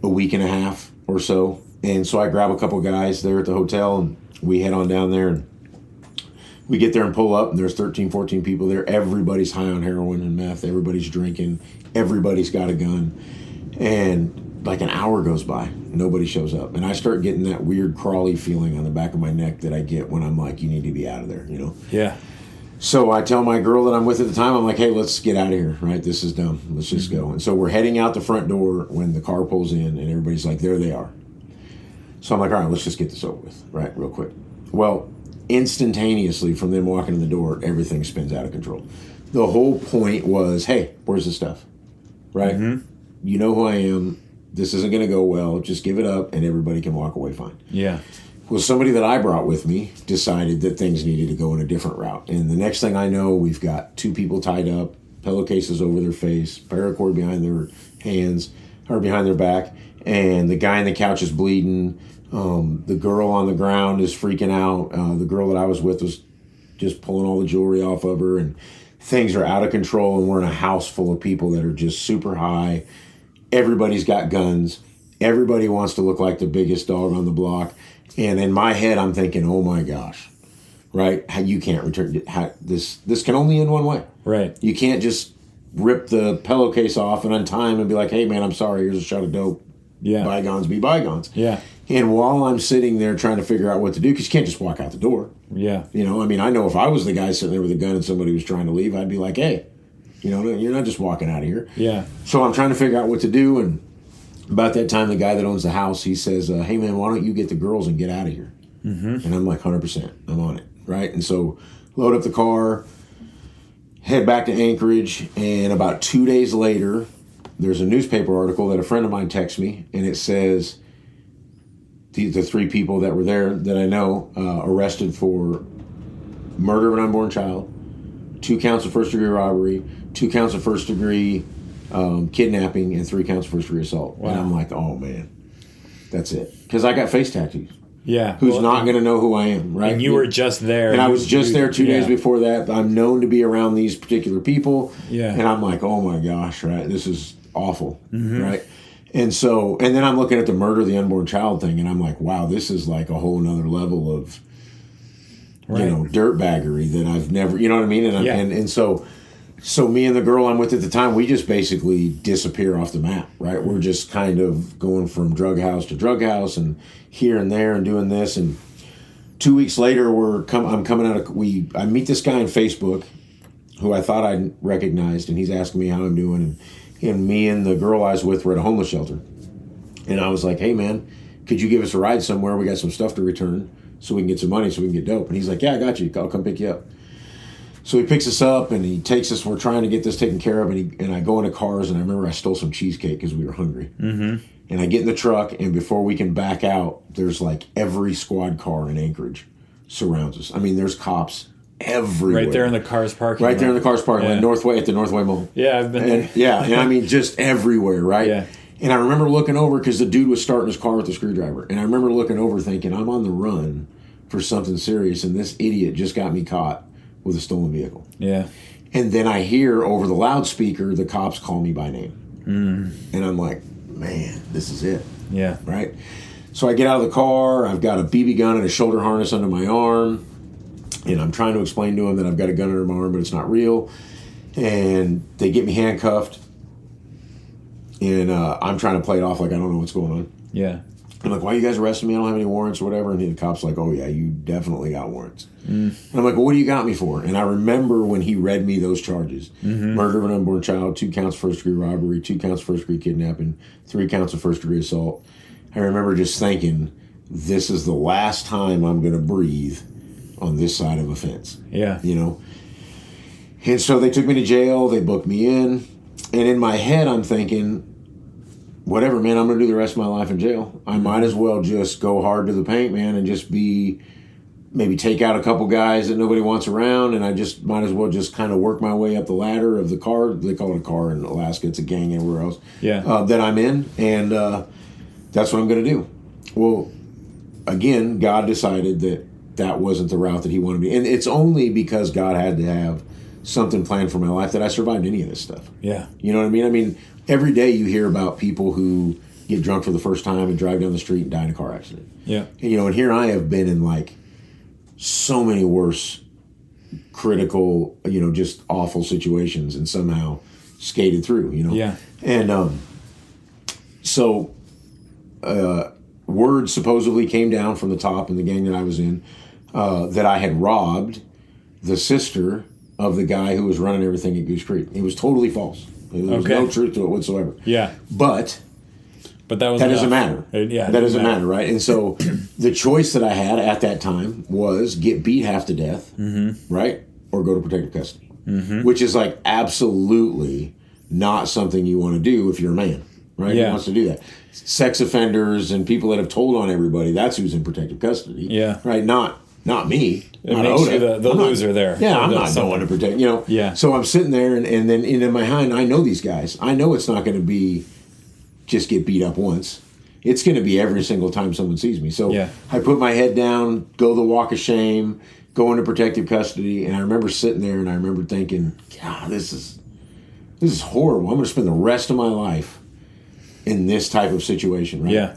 a week and a half or so. And so I grab a couple guys there at the hotel, and we head on down there, and we get there and pull up, and there's 13, 14 people there. Everybody's high on heroin and meth. Everybody's drinking. Everybody's got a gun. And like an hour goes by. Nobody shows up. And I start getting that weird crawly feeling on the back of my neck that I get when I'm like, you need to be out of there, you know? Yeah. So I tell my girl that I'm with at the time, I'm like, hey, let's get out of here, right? This is dumb. Let's just go. And so we're heading out the front door when the car pulls in, and everybody's like, there they are. So I'm like, all right, let's just get this over with, right, real quick. Well, instantaneously from them walking in the door, everything spins out of control. The whole point was, hey, where's the stuff, right? You know who I am. This isn't going to go well. Just give it up, and everybody can walk away fine. Yeah. Well, somebody that I brought with me decided that things needed to go in a different route. And the next thing I know, we've got two people tied up, pillowcases over their face, paracord behind their hands, or behind their back, and the guy on the couch is bleeding. The girl on the ground is freaking out. The girl that I was with was just pulling all the jewelry off of her, and things are out of control, and we're in a house full of people that are just super high. Everybody's got guns. Everybody wants to look like the biggest dog on the block. And in my head, I'm thinking, oh my gosh, right? You can't return this can only end one way. Right. You can't just rip the pillowcase off and untie him and be like, hey man, I'm sorry, here's a shot of dope. Yeah. Bygones be bygones. Yeah. And while I'm sitting there trying to figure out what to do, because you can't just walk out the door. Yeah. You know, I mean, I know if I was the guy sitting there with a gun and somebody was trying to leave, I'd be like, hey, you know, you're not just walking out of here. Yeah. So I'm trying to figure out what to do, and about that time, the guy that owns the house, he says, hey man, why don't you get the girls and get out of here? And I'm like, 100%, I'm on it, right? And so load up the car, head back to Anchorage, and about 2 days later, there's a newspaper article that a friend of mine texts me, and it says the three people that were there that I know arrested for murder of an unborn child, 2 counts of first-degree robbery, 2 counts of first-degree kidnapping, and 3 counts of first-degree assault. Wow. And I'm like, oh man, that's it. Because I got face tattoos. Yeah. Who's not going to know who I am, right? And you were just there. And I was just there 2 days before that. I'm known to be around these particular people. Yeah. And I'm like, oh my gosh, right? This is awful, right? And so, and then I'm looking at the murder of the unborn child thing, and I'm like, wow, this is like a whole nother level of, you know, dirtbaggery that I've never, you know what I mean? And, and so me and the girl I'm with at the time, we just basically disappear off the map, right? We're just kind of going from drug house to drug house and here and there and doing this. And 2 weeks later, I'm coming out of, I meet this guy on Facebook who I thought I recognized, and he's asking me how I'm doing. And me and the girl I was with were at a homeless shelter. And I was like, hey man, could you give us a ride somewhere? We got some stuff to return so we can get some money so we can get dope. And he's like, yeah, I got you. I'll come pick you up. So he picks us up and he takes us. We're trying to get this taken care of, and I go into cars, and I remember I stole some cheesecake because we were hungry. Mm-hmm. And I get in the truck, and before we can back out, there's like every squad car in Anchorage surrounds us. I mean, there's cops everywhere. Right there in the cars parking. Right there in the cars parking lot, Northway at the Northway Mall. Yeah, I've been there. And I mean, just everywhere, right? Yeah. And I remember looking over because the dude was starting his car with a screwdriver, and I remember looking over thinking, I'm on the run for something serious, and this idiot just got me caught with a stolen vehicle. Yeah. And then I hear over the loudspeaker the cops call me by name. And I'm like, man, this is it. Yeah. Right? So I get out of the car. I've got a BB gun and a shoulder harness under my arm. And I'm trying to explain to them that I've got a gun under my arm, but it's not real. And they get me handcuffed. And I'm trying to play it off like I don't know what's going on. Yeah. I'm like, why are you guys arresting me? I don't have any warrants or whatever. And the cop's like, oh, yeah, you definitely got warrants. And I'm like, well, what do you got me for? And I remember when he read me those charges. Murder of an unborn child, 2 counts first-degree robbery, 2 counts first-degree kidnapping, 3 counts of first-degree assault. I remember just thinking, this is the last time I'm going to breathe on this side of a fence. Yeah. You know? And so they took me to jail. They booked me in. And in my head, I'm thinking, whatever, man, I'm going to do the rest of my life in jail. I might as well just go hard to the paint, man, and just maybe take out a couple guys that nobody wants around, and I just might as well just kind of work my way up the ladder of the car. They call it a car in Alaska. It's a gang everywhere else. Yeah. That I'm in, and that's what I'm going to do. Well, again, God decided that wasn't the route that he wanted me. And it's only because God had to have something planned for my life that I survived any of this stuff. Yeah. You know what I mean? I mean, every day you hear about people who get drunk for the first time and drive down the street and die in a car accident. Yeah. And, and here I have been in like so many worse, critical, just awful situations and somehow skated through, Yeah. And so word supposedly came down from the top in the gang that I was in that I had robbed the sister of the guy who was running everything at Goose Creek. It was totally false. There was no truth to it whatsoever. Yeah. But that doesn't matter. Yeah. That doesn't matter, right? And so the choice that I had at that time was get beat half to death, right? Or go to protective custody, which is like absolutely not something you want to do if you're a man, right? Yeah. Who wants to do that? Sex offenders and people that have told on everybody, that's who's in protective custody. Yeah. Right? Not me. It not makes Oda. you the loser there. Yeah, I'm not going to protect, Yeah. So I'm sitting there, and then in my mind, I know these guys. I know it's not going to be just get beat up once. It's going to be every single time someone sees me. So I put my head down, go the walk of shame, go into protective custody, and I remember sitting there, and I remember thinking, God, this is horrible. I'm going to spend the rest of my life in this type of situation, right? Yeah.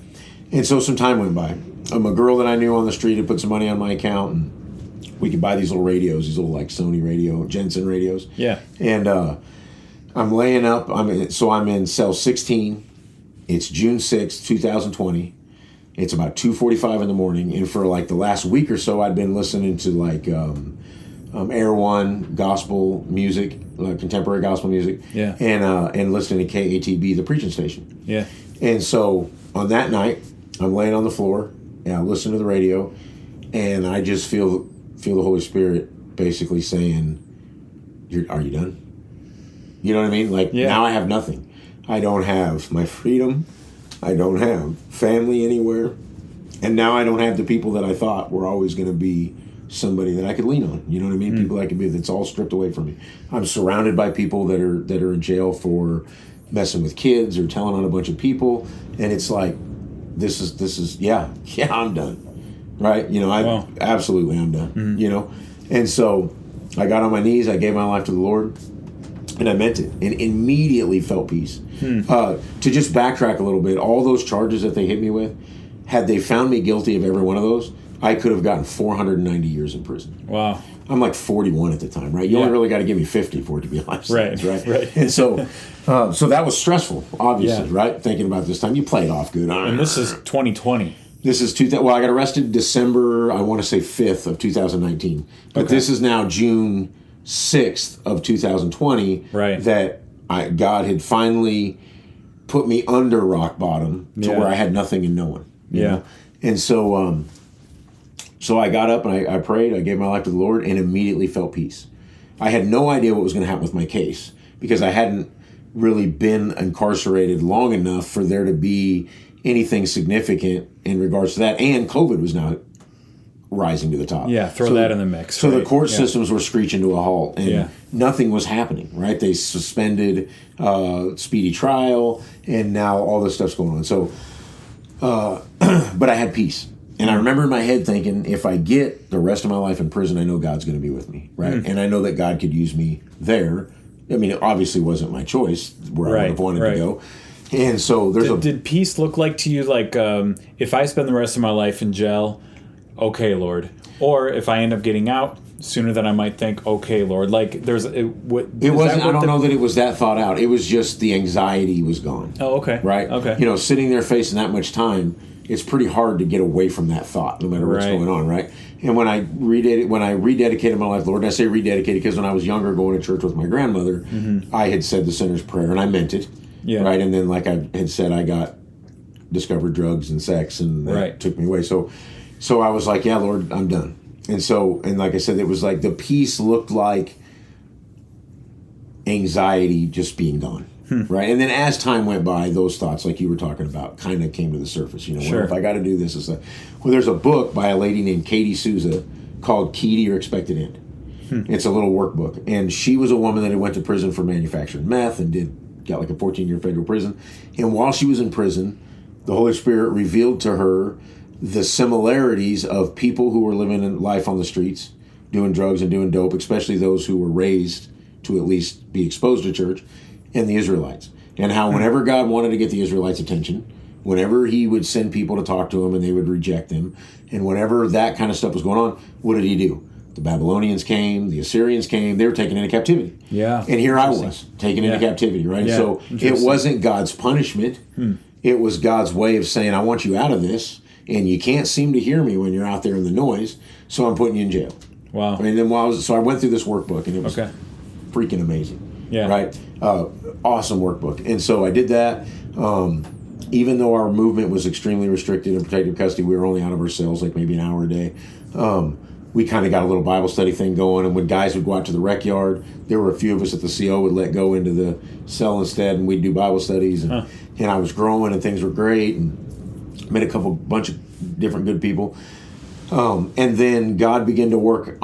And so some time went by. A girl that I knew on the street had put some money on my account, and we could buy these little radios, these little like Sony radio, Jensen radios. Yeah. And I'm laying up. I'm in cell 16. It's June 6th, 2020. It's about 2:45 in the morning, and for like the last week or so, I'd been listening to like Air One gospel music, like contemporary gospel music. Yeah. And listening to KATB, the preaching station. Yeah. And so on that night, I'm laying on the floor, and I listen to the radio, and I just feel the Holy Spirit basically saying, "Are you done?" You know what I mean? Like now I have nothing. I don't have my freedom. I don't have family anywhere, and now I don't have the people that I thought were always going to be somebody that I could lean on. You know what I mean? People I could be. That's all stripped away from me. I'm surrounded by people that are in jail for messing with kids or telling on a bunch of people, and it's like, this is I'm done, right? Absolutely I'm done. And so I got on my knees, I gave my life to the Lord, and I meant it, and immediately felt peace. To just backtrack a little bit, all those charges that they hit me with, had they found me guilty of every one of those, I could have gotten 490 years in prison. Wow. I'm like 41 at the time, right? You only really got to give me 50 for it to be a life sentence, right? And so that was stressful, obviously, right? Thinking about this time, you played off good. And this is 2020. This is I got arrested December, I want to say 5th of 2019. But this is now June 6th of 2020 that God had finally put me under rock bottom to where I had nothing and no one. You know? And so I got up and I prayed, I gave my life to the Lord, and immediately felt peace. I had no idea what was going to happen with my case because I hadn't really been incarcerated long enough for there to be anything significant in regards to that. And COVID was now rising to the top. Yeah, throw that in the mix. So the court systems were screeching to a halt, and nothing was happening, right? They suspended speedy trial, and now all this stuff's going on. So, but I had peace. And I remember in my head thinking, if I get the rest of my life in prison, I know God's going to be with me, right? And I know that God could use me there. I mean, it obviously wasn't my choice where I would have wanted to go. And so did peace look like to you like if I spend the rest of my life in jail, okay, Lord, or if I end up getting out sooner than I might think, okay, Lord, like there's it wasn't. I don't know that it was that thought out. It was just the anxiety was gone. Oh, okay, right, okay. You know, sitting there facing that much time, it's pretty hard to get away from that thought, no matter what's going on, right? And when I rededicated my life, Lord, and I say rededicated because when I was younger, going to church with my grandmother, I had said the sinner's prayer, and I meant it, right? And then, like I had said, I discovered drugs and sex, and that took me away. So I was like, yeah, Lord, I'm done. And like I said, it was like the peace looked like anxiety just being gone. Right. And then as time went by, those thoughts, like you were talking about, kind of came to the surface. You know, well, if I got to do this, it's like, well, there's a book by a lady named Katie Souza called Key to Your Expected End. It's a little workbook. And she was a woman that had went to prison for manufacturing meth and got like a 14-year federal prison. And while she was in prison, the Holy Spirit revealed to her the similarities of people who were living in life on the streets, doing drugs and doing dope, especially those who were raised to at least be exposed to church, and the Israelites. And how whenever God wanted to get the Israelites' attention, whenever he would send people to talk to him and they would reject him, and whenever that kind of stuff was going on, what did he do? The Babylonians came, the Assyrians came, they were taken into captivity. Yeah. And here I was, taken into captivity, right? Yeah. So it wasn't God's punishment. It was God's way of saying, I want you out of this, and you can't seem to hear me when you're out there in the noise, so I'm putting you in jail. Wow. I mean, then I went through this workbook, and it was freaking amazing. Yeah. Right? Awesome workbook. And so I did that. Even though our movement was extremely restricted in protective custody, we were only out of our cells like maybe an hour a day. We kind of got a little Bible study thing going. And when guys would go out to the rec yard, there were a few of us at the CO would let go into the cell instead, and we'd do Bible studies. And I was growing, and things were great, and met bunch of different good people. And then God began to work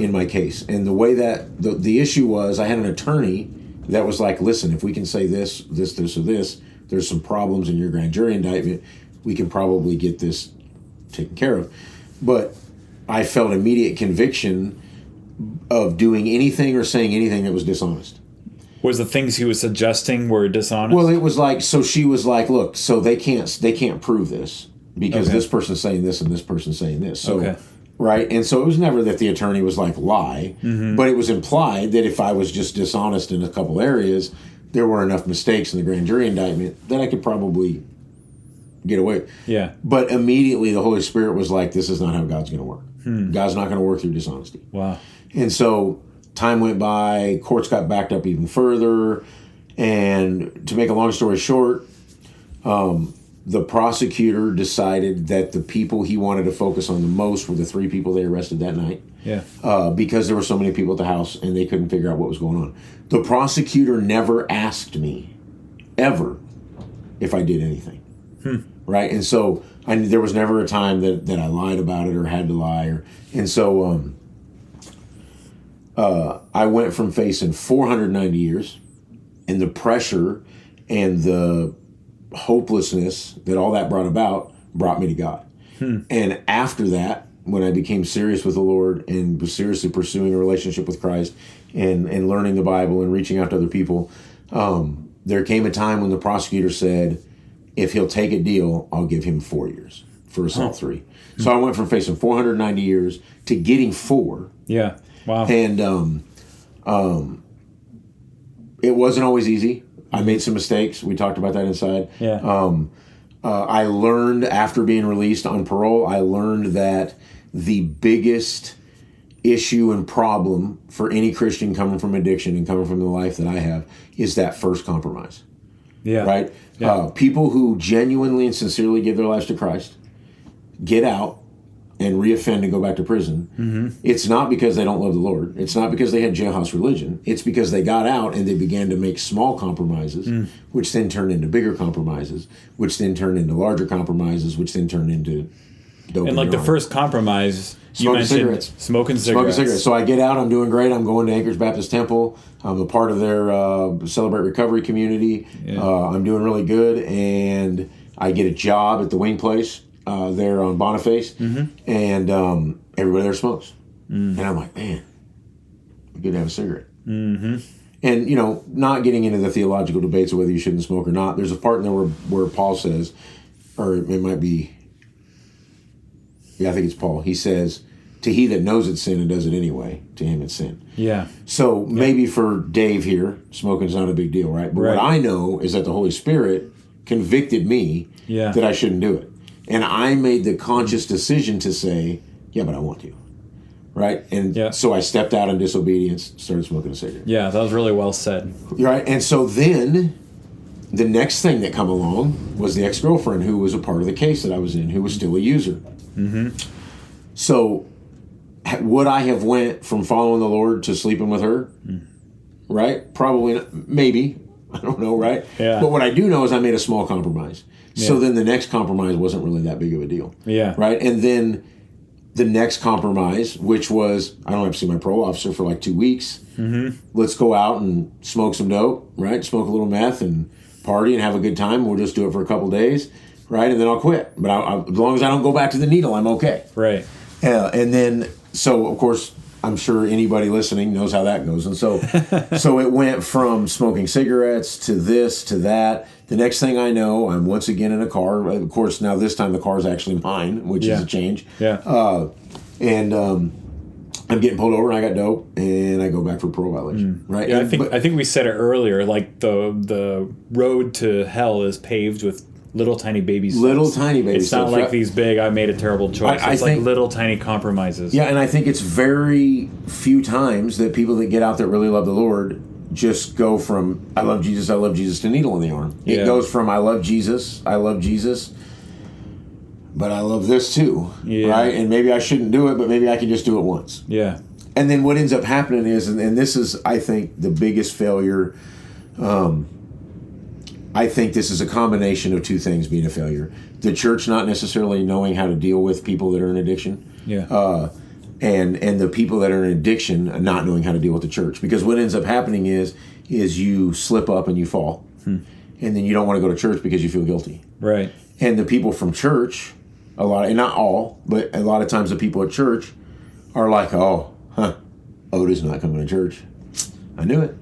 in my case. And the way that the issue was, I had an attorney that was like, listen, if we can say this, or this, there's some problems in your grand jury indictment, we can probably get this taken care of. But I felt immediate conviction of doing anything or saying anything that was dishonest. Was the things he was suggesting were dishonest? Well, it was like, so she was like, look, so they can't prove this. Because this person's saying this and this person's saying this. So, right? And so it was never that the attorney was like, lie. But it was implied that if I was just dishonest in a couple areas, there were enough mistakes in the grand jury indictment that I could probably get away. Yeah. But immediately the Holy Spirit was like, this is not how God's going to work. God's not going to work through dishonesty. Wow. And so time went by, courts got backed up even further. And to make a long story short, the prosecutor decided that the people he wanted to focus on the most were the 3 people they arrested that night. Yeah. Because there were so many people at the house and they couldn't figure out what was going on. The prosecutor never asked me, ever, if I did anything. Right? And so there was never a time that I lied about it or had to lie. And so I went from facing 490 years and the pressure and the hopelessness that all that brought me to God. And after that, when I became serious with the Lord and was seriously pursuing a relationship with Christ and learning the Bible and reaching out to other people, there came a time when the prosecutor said, if he'll take a deal, I'll give him 4 years for assault 3. So I went from facing 490 years to getting 4. Yeah. Wow. And it wasn't always easy. I made some mistakes. We talked about that inside. Yeah. I learned after being released on parole, I learned that the biggest issue and problem for any Christian coming from addiction and coming from the life that I have is that first compromise. Yeah. Right? Yeah. People who genuinely and sincerely give their lives to Christ, get out, and reoffend and go back to prison, it's not because they don't love the Lord. It's not because they had jailhouse religion. It's because they got out and they began to make small compromises, which then turned into bigger compromises, which then turned into larger compromises, which then turned into dope. And like the first compromise, you mentioned smoking cigarettes. So I get out, I'm doing great. I'm going to Anchorage Baptist Temple. I'm a part of their Celebrate Recovery community. Yeah. I'm doing really good, and I get a job at the wing place there on Boniface, and everybody there smokes. And I'm like, man, it'd be good to have a cigarette. And, you know, not getting into the theological debates of whether you shouldn't smoke or not, there's a part in there where Paul says, or it might be, I think it's Paul. He says, to he that knows it's sin and does it anyway, to him it's sin. Yeah. So maybe for Dave here, smoking's not a big deal, right? But what I know is that the Holy Spirit convicted me that I shouldn't do it. And I made the conscious decision to say, yeah, but I want to. Right? And so I stepped out in disobedience, started smoking a cigarette. Yeah, that was really well said. Right? And so then the next thing that come along was the ex-girlfriend who was a part of the case that I was in, who was still a user. So would I have went from following the Lord to sleeping with her? Right? Probably not. Maybe. I don't know, right? Yeah. But what I do know is I made a small compromise. So then the next compromise wasn't really that big of a deal. Yeah. Right? And then the next compromise, which was, I don't have to see my parole officer for like 2 weeks. Let's go out and smoke some dope, right? Smoke a little meth and party and have a good time. We'll just do it for a couple days, right? And then I'll quit. But as long as I don't go back to the needle, I'm okay. Right. And then, so of course, I'm sure anybody listening knows how that goes. And so so it went from smoking cigarettes to this to that. The next thing I know, I'm once again in a car. Of course, now this time the car is actually mine, which is a change. Yeah. And I'm getting pulled over and I got dope and I go back for parole violation. Right. Yeah, and, I think we said it earlier, like the road to hell is paved with little tiny baby steps. Little tiny baby steps. It's not like these big, I made a terrible choice. It's like little tiny compromises. Yeah, and I think it's very few times that people that get out that really love the Lord just go from I love Jesus to needle in the arm. It goes from I love Jesus, but I love this too, right? And maybe I shouldn't do it, but maybe I can just do it once. Yeah. And then what ends up happening is, and this is, I think, the biggest failure. I think this is a combination of two things being a failure. The church not necessarily knowing how to deal with people that are in addiction. Yeah. And the people that are in addiction not knowing how to deal with the church. Because what ends up happening is you slip up and you fall. And then you don't want to go to church because you feel guilty. Right. And the people from church, a lot, and not all, but a lot of times the people at church are like, Oda's not coming to church. I knew it.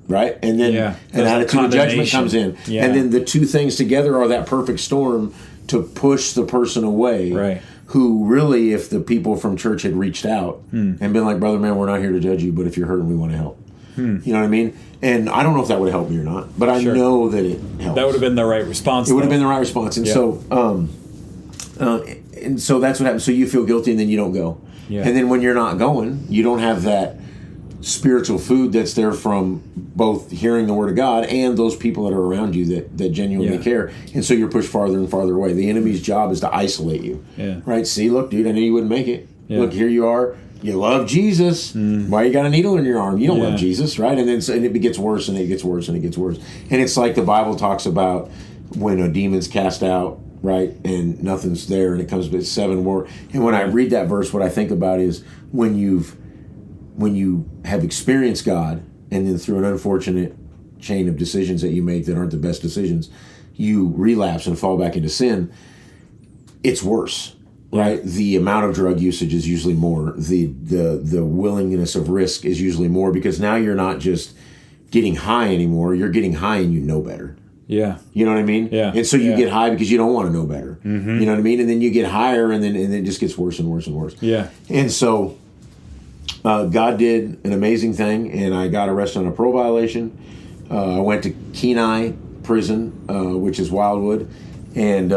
Right? And then an attitude of judgment comes in. Yeah. And then the two things together are that perfect storm to push the person away. Right. Who really, if the people from church had reached out and been like, brother, man, we're not here to judge you, but if you're hurting, we want to help. You know what I mean? And I don't know if that would help me or not, but I know that it helps. That would have been the right response. It would have been the right response. And so that's what happens. So you feel guilty and then you don't go. Yeah. And then when you're not going, you don't have that spiritual food that's there from both hearing the word of God and those people that are around you that genuinely care. And so you're pushed farther and farther away. The enemy's job is to isolate you. Yeah. Right? See, look, dude, I knew you wouldn't make it. Yeah. Look, here you are. You love Jesus. Why you got a needle in your arm? You don't love Jesus, right? And then and it gets worse and it gets worse and it gets worse. And it's like the Bible talks about when a demon's cast out, right? And nothing's there and it comes with 7 more. And when I read that verse, what I think about is when you have experienced God and then through an unfortunate chain of decisions that you make that aren't the best decisions, you relapse and fall back into sin, it's worse, right? The amount of drug usage is usually more. The willingness of risk is usually more because now you're not just getting high anymore. You're getting high and you know better. Yeah. You know what I mean? Yeah. And so you get high because you don't want to know better. You know what I mean? And then you get higher and then it just gets worse and worse and worse. Yeah. And so God did an amazing thing, and I got arrested on a parole violation. I went to Kenai Prison, which is Wildwood, and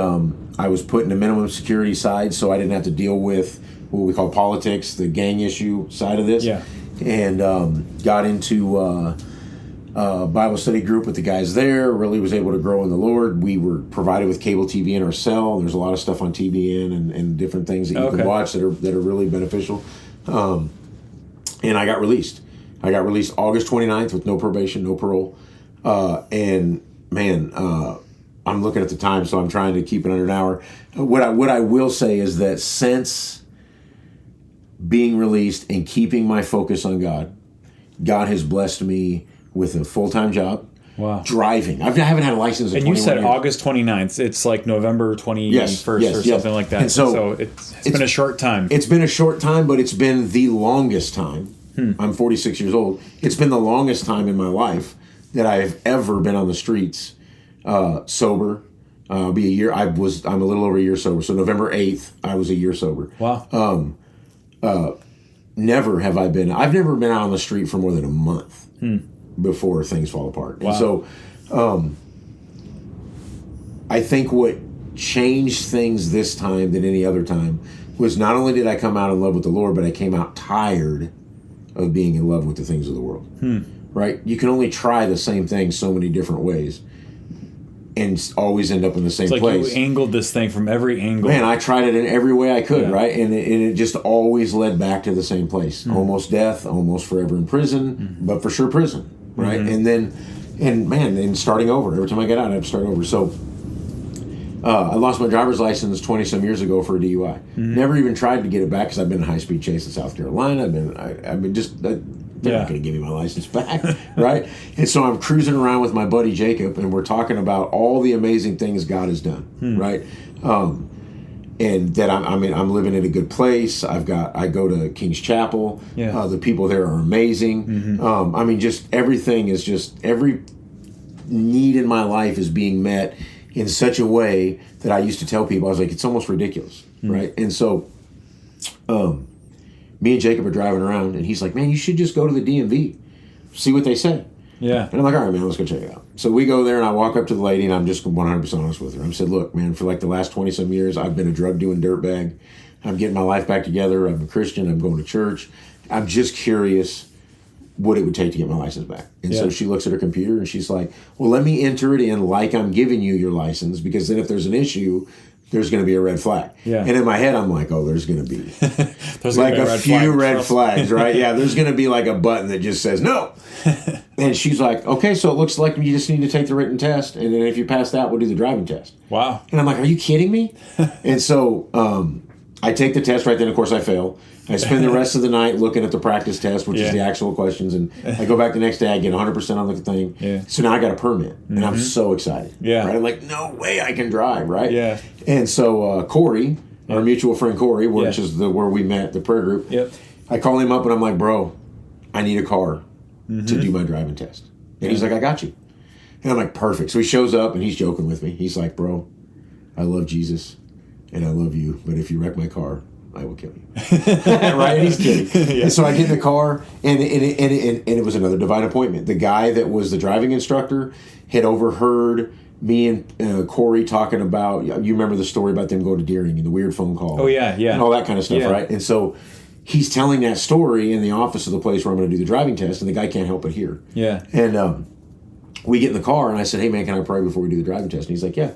I was put in the minimum security side, so I didn't have to deal with what we call politics, the gang issue side of this. Yeah. And got into Bible study group with the guys there. Really was able to grow in the Lord. We were provided with cable TV in our cell. There's a lot of stuff on TBN and different things that you can watch that are really beneficial. And I got released. I got released August 29th with no probation, no parole. And man, I'm looking at the time, so I'm trying to keep it under an hour. What I will say is that since being released and keeping my focus on God, God has blessed me with a full-time job. Wow. Driving. I haven't had a license in 21 years. And you said August 29th. It's like November 21st or something like that. And so it's been a short time. It's been a short time, but it's been the longest time. I'm 46 years old. It's been the longest time in my life that I've ever been on the streets sober. Be a year. I'm a little over a year sober. So November 8th, I was a year sober. Wow. Never have I been. I've never been out on the street for more than a month before things fall apart. Wow. And so, I think what changed things this time than any other time was not only did I come out in love with the Lord, but I came out tired of being in love with the things of the world. Right? You can only try the same thing so many different ways and always end up in the same place. You angled this thing from every angle. Man, I tried it in every way I could, right? And it just always led back to the same place. Almost death, almost forever in prison, but for sure prison, right? And starting over. Every time I get out, I have to start over. So I lost my driver's license 20-some years ago for a DUI. Never even tried to get it back because I've been in a high-speed chase in South Carolina. They're not going to give me my license back, right? And so I'm cruising around with my buddy Jacob, and we're talking about all the amazing things God has done, right? And that I'm living in a good place. I go to King's Chapel. The people there are amazing. Just everything is just every need in my life is being met in such a way that I used to tell people, I was like, it's almost ridiculous, right? And so, me and Jacob are driving around, and he's like, man, you should just go to the DMV, see what they say. Yeah. And I'm like, all right, man, let's go check it out. So we go there, and I walk up to the lady, and I'm just 100% honest with her. I said, look, man, for like the last 20-some years, I've been a drug-doing dirtbag. I'm getting my life back together. I'm a Christian. I'm going to church. I'm just curious what it would take to get my license back. And so she looks at her computer, and she's like, well, let me enter it in like I'm giving you your license, because then if there's an issue, there's going to be a red flag. Yeah. And in my head, I'm like, oh, there's going to be like a few red flags, right? Yeah, there's going to be like a button that just says no. And she's like, okay, so it looks like you just need to take the written test, and then if you pass that, we'll do the driving test. Wow. And I'm like, are you kidding me? And so I take the test right then. Of course, I fail. I spend the rest of the night looking at the practice test, which is the actual questions, and I go back the next day, I get 100% on the thing. Yeah. So now I got a permit, and I'm so excited. Yeah. Right? I'm like, no way I can drive, right? Yeah. And so Corey, our mutual friend Corey, which is where we met, the prayer group, I call him up, and I'm like, bro, I need a car to do my driving test. And he's like, I got you. And I'm like, perfect. So he shows up, and he's joking with me. He's like, bro, I love Jesus, and I love you, but if you wreck my car, I will kill you. Right? And he's kidding. And so I get in the car, and it was another divine appointment. The guy that was the driving instructor had overheard me and Corey talking about, you remember the story about them going to Deering and the weird phone call. Oh, yeah. And all that kind of stuff, right? And so he's telling that story in the office of the place where I'm going to do the driving test, and the guy can't help but hear. Yeah. And we get in the car, and I said, hey, man, can I pray before we do the driving test? And he's like, yeah.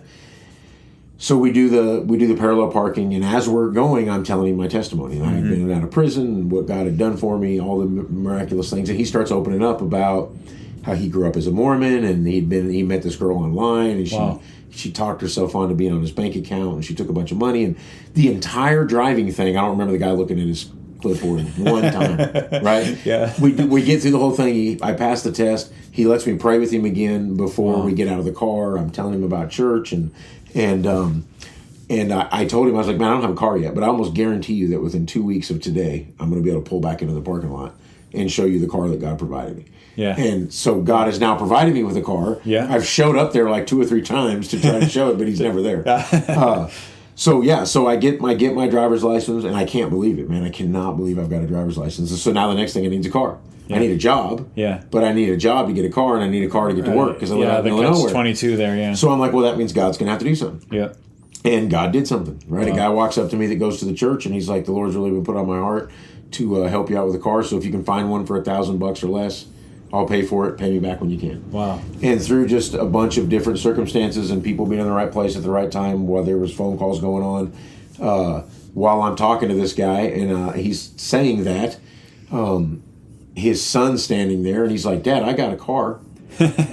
So we do the parallel parking, and as we're going, I'm telling him my testimony. And I've been out of prison, and what God had done for me, all the miraculous things. And he starts opening up about how he grew up as a Mormon, and he met this girl online, and she talked herself on to being on his bank account, and she took a bunch of money. And the entire driving thing, I don't remember the guy looking at his clipboard one time, right? Yeah. We get through the whole thing. I pass the test. He lets me pray with him again before we get out of the car. I'm telling him about church, and I told him, I was like, man, I don't have a car yet, but I almost guarantee you that within 2 weeks of today, I'm going to be able to pull back into the parking lot and show you the car that God provided me. Yeah. And so God has now provided me with a car. Yeah. I've showed up there like 2 or 3 times to try to show it, but he's never there. So I get my driver's license, and I can't believe it, man. I cannot believe I've got a driver's license. And so now the next thing I need is a car. Yeah. I need a job. Yeah. But I need a job to get a car, and I need a car to get to work because I live out in the middle of nowhere. 22 there, yeah. So I'm like, well, that means God's going to have to do something. Yeah. And God did something, right? A guy walks up to me that goes to the church, and he's like, the Lord's really been put on my heart to help you out with a car. So if you can find one for $1,000 or less, I'll pay for it. Pay me back when you can. Wow. And through just a bunch of different circumstances and people being in the right place at the right time while there was phone calls going on, while I'm talking to this guy and he's saying that, his son's standing there and he's like, Dad, I got a car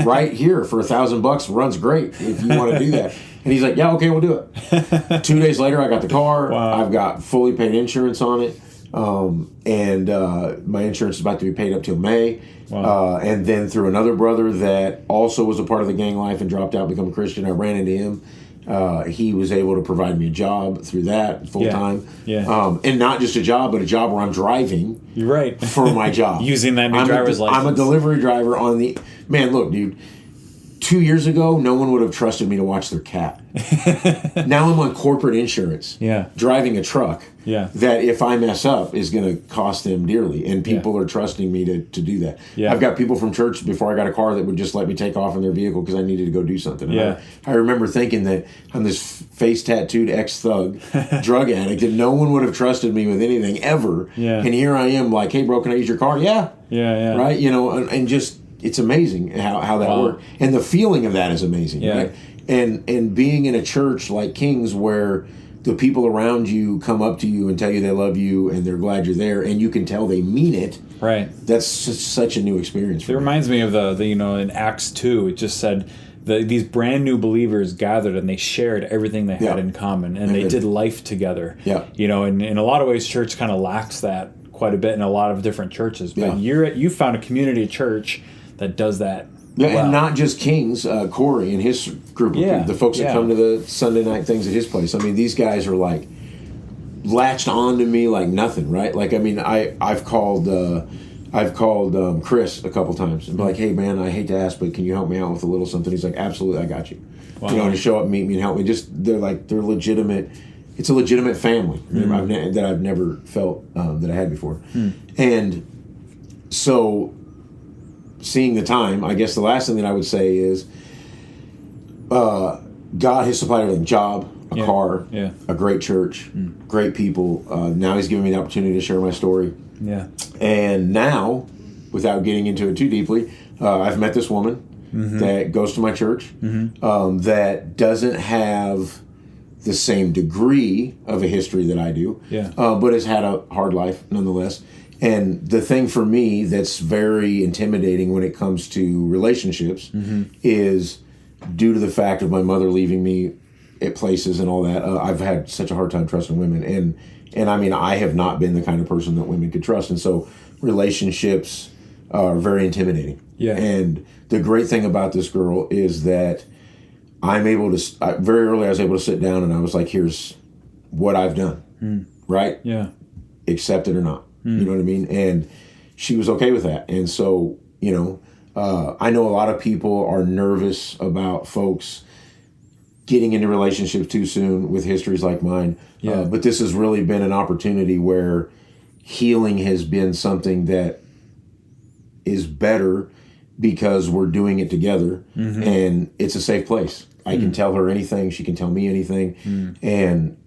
right here for $1,000. Runs great if you want to do that. And he's like, yeah, okay, we'll do it. 2 days later, I got the car. Wow. I've got fully paid insurance on it. And my insurance is about to be paid up till May. Wow. And then through another brother that also was a part of the gang life and dropped out, become a Christian, I ran into him. He was able to provide me a job through that full time. Yeah. And not just a job, but a job where I'm driving. You're right. For my job. Using that new driver's license. I'm a delivery driver on the... Man, look, dude. 2 years ago, no one would have trusted me to watch their cat. Now I'm on corporate insurance. Yeah. Driving a truck. Yeah. That if I mess up is going to cost them dearly. And people are trusting me to do that. Yeah. I've got people from church before I got a car that would just let me take off in their vehicle because I needed to go do something. And yeah. I remember thinking that I'm this face tattooed ex-thug drug addict and no one would have trusted me with anything ever. Yeah. And here I am like, hey, bro, can I use your car? Yeah. Yeah. Right? You know, and just... It's amazing how that worked. And the feeling of that is amazing, right? And being in a church like King's where the people around you come up to you and tell you they love you and they're glad you're there and you can tell they mean it. Right. That's just such a new experience for me. It reminds me of the in Acts 2, it just said these brand new believers gathered and they shared everything they had in common and they did life together. Yeah. You know, and in a lot of ways church kind of lacks that quite a bit in a lot of different churches. But you found a community church that does that. Yeah, well. and not just King's, Corey and his group of people, the folks that come to the Sunday night things at his place. I mean, these guys are like latched on to me like nothing, right? Like, I mean, I've called Chris a couple times and be like, hey man, I hate to ask, but can you help me out with a little something? He's like, absolutely, I got you. Wow. You know, and to show up, meet me, and help me. They're legitimate. It's a legitimate family that I've never felt that I had before, and so. Seeing the time, I guess the last thing that I would say is God has supplied everything. Job, a car, a great church, great people. Now he's giving me the opportunity to share my story. Yeah. And now, without getting into it too deeply, I've met this woman that goes to my church that doesn't have the same degree of a history that I do, but has had a hard life nonetheless. And the thing for me that's very intimidating when it comes to relationships is due to the fact of my mother leaving me at places and all that. I've had such a hard time trusting women. And I mean, I have not been the kind of person that women could trust. And so relationships are very intimidating. Yeah. And the great thing about this girl is that I'm able to, very early I was able to sit down and I was like, here's what I've done. Right? Yeah. Accept it or not. You know what I mean? And she was okay with that. And so, you know, I know a lot of people are nervous about folks getting into relationships too soon with histories like mine. Yeah. But this has really been an opportunity where healing has been something that is better because we're doing it together and it's a safe place. I can tell her anything. She can tell me anything. And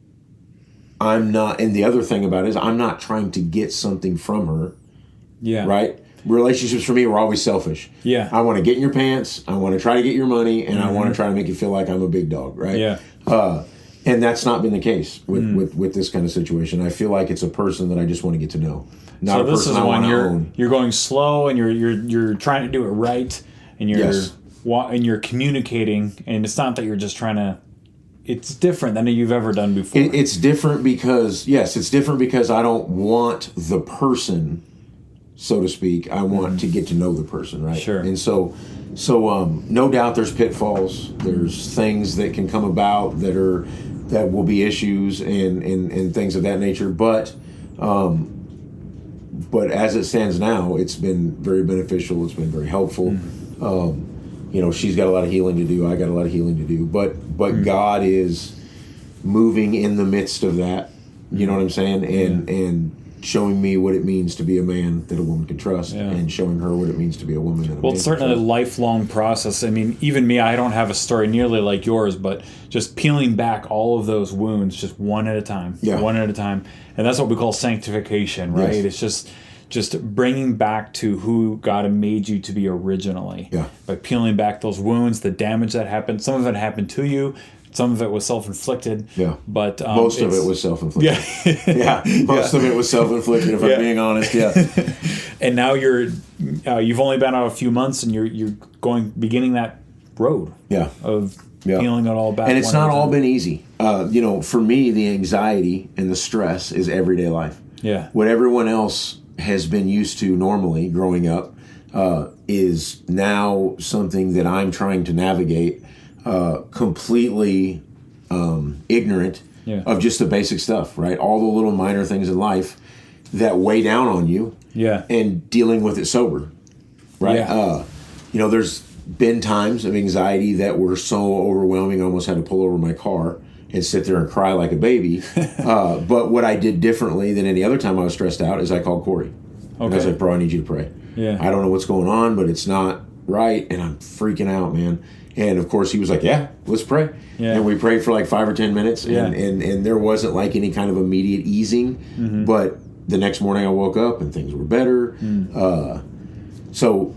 I'm not, and the other thing about it is I'm not trying to get something from her. Yeah. Right? Relationships for me were always selfish. Yeah. I want to get in your pants. I want to try to get your money, and I want to try to make you feel like I'm a big dog. Right? Yeah. And that's not been the case with this kind of situation. I feel like it's a person that I just want to get to know. Not so a person I want to own. You're going slow, and you're trying to do it right, and you're communicating, and it's not that you're just trying to. It's different than you've ever done before. It's different because I don't want the person, so to speak. I want to get to know the person, right? Sure. And so no doubt there's pitfalls. There's things that can come about that will be issues and things of that nature. But as it stands now, it's been very beneficial. It's been very helpful. You know, she's got a lot of healing to do. I got a lot of healing to do. But God is moving in the midst of that. You know what I'm saying? And showing me what it means to be a man that a woman can trust, and showing her what it means to be a woman that a man can trust. Well, it's certainly a lifelong process. I mean, even me, I don't have a story nearly like yours, but just peeling back all of those wounds just one at a time. Yeah. One at a time. And that's what we call sanctification, right? Yes. It's just bringing back to who God made you to be originally. Yeah. By peeling back those wounds, the damage that happened. Some of it happened to you. Some of it was self-inflicted. Yeah. But most of it was self-inflicted. Yeah. Most of it was self-inflicted, if I'm being honest. Yeah. And now you've only been out a few months, and you're beginning that road. Yeah. Of peeling it all back. And it's not all been easy. For me, the anxiety and the stress is everyday life. Yeah. What everyone else has been used to normally growing up is now something that I'm trying to navigate. Completely ignorant of just the basic stuff, right? All the little minor things in life that weigh down on you, and dealing with it sober, right? Yeah. There's been times of anxiety that were so overwhelming I almost had to pull over my car and sit there and cry like a baby. But what I did differently than any other time I was stressed out is I called Corey. And I was like, bro, I need you to pray. Yeah. I don't know what's going on, but it's not right, and I'm freaking out, man. And of course he was like, yeah, let's pray. Yeah. And we prayed for like 5 or 10 minutes, and there wasn't like any kind of immediate easing, but the next morning I woke up and things were better. So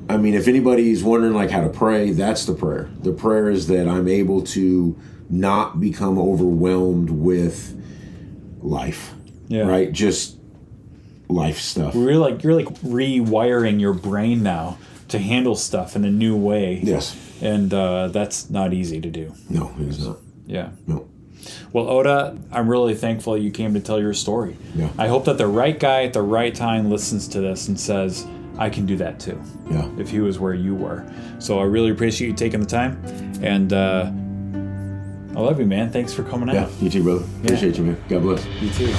I mean, if anybody's wondering like how to pray, that's the prayer. The prayer is that I'm able to not become overwhelmed with life, right? Just life stuff. You're like rewiring your brain now to handle stuff in a new way. Yes. And that's not easy to do. No, it is not. Yeah. No. Well, Oda, I'm really thankful you came to tell your story. Yeah. I hope that the right guy at the right time listens to this and says, I can do that too. Yeah. If he was where you were. So I really appreciate you taking the time. And I love you, man. Thanks for coming out. Yeah, you too, brother. Appreciate you, man. God bless. You too.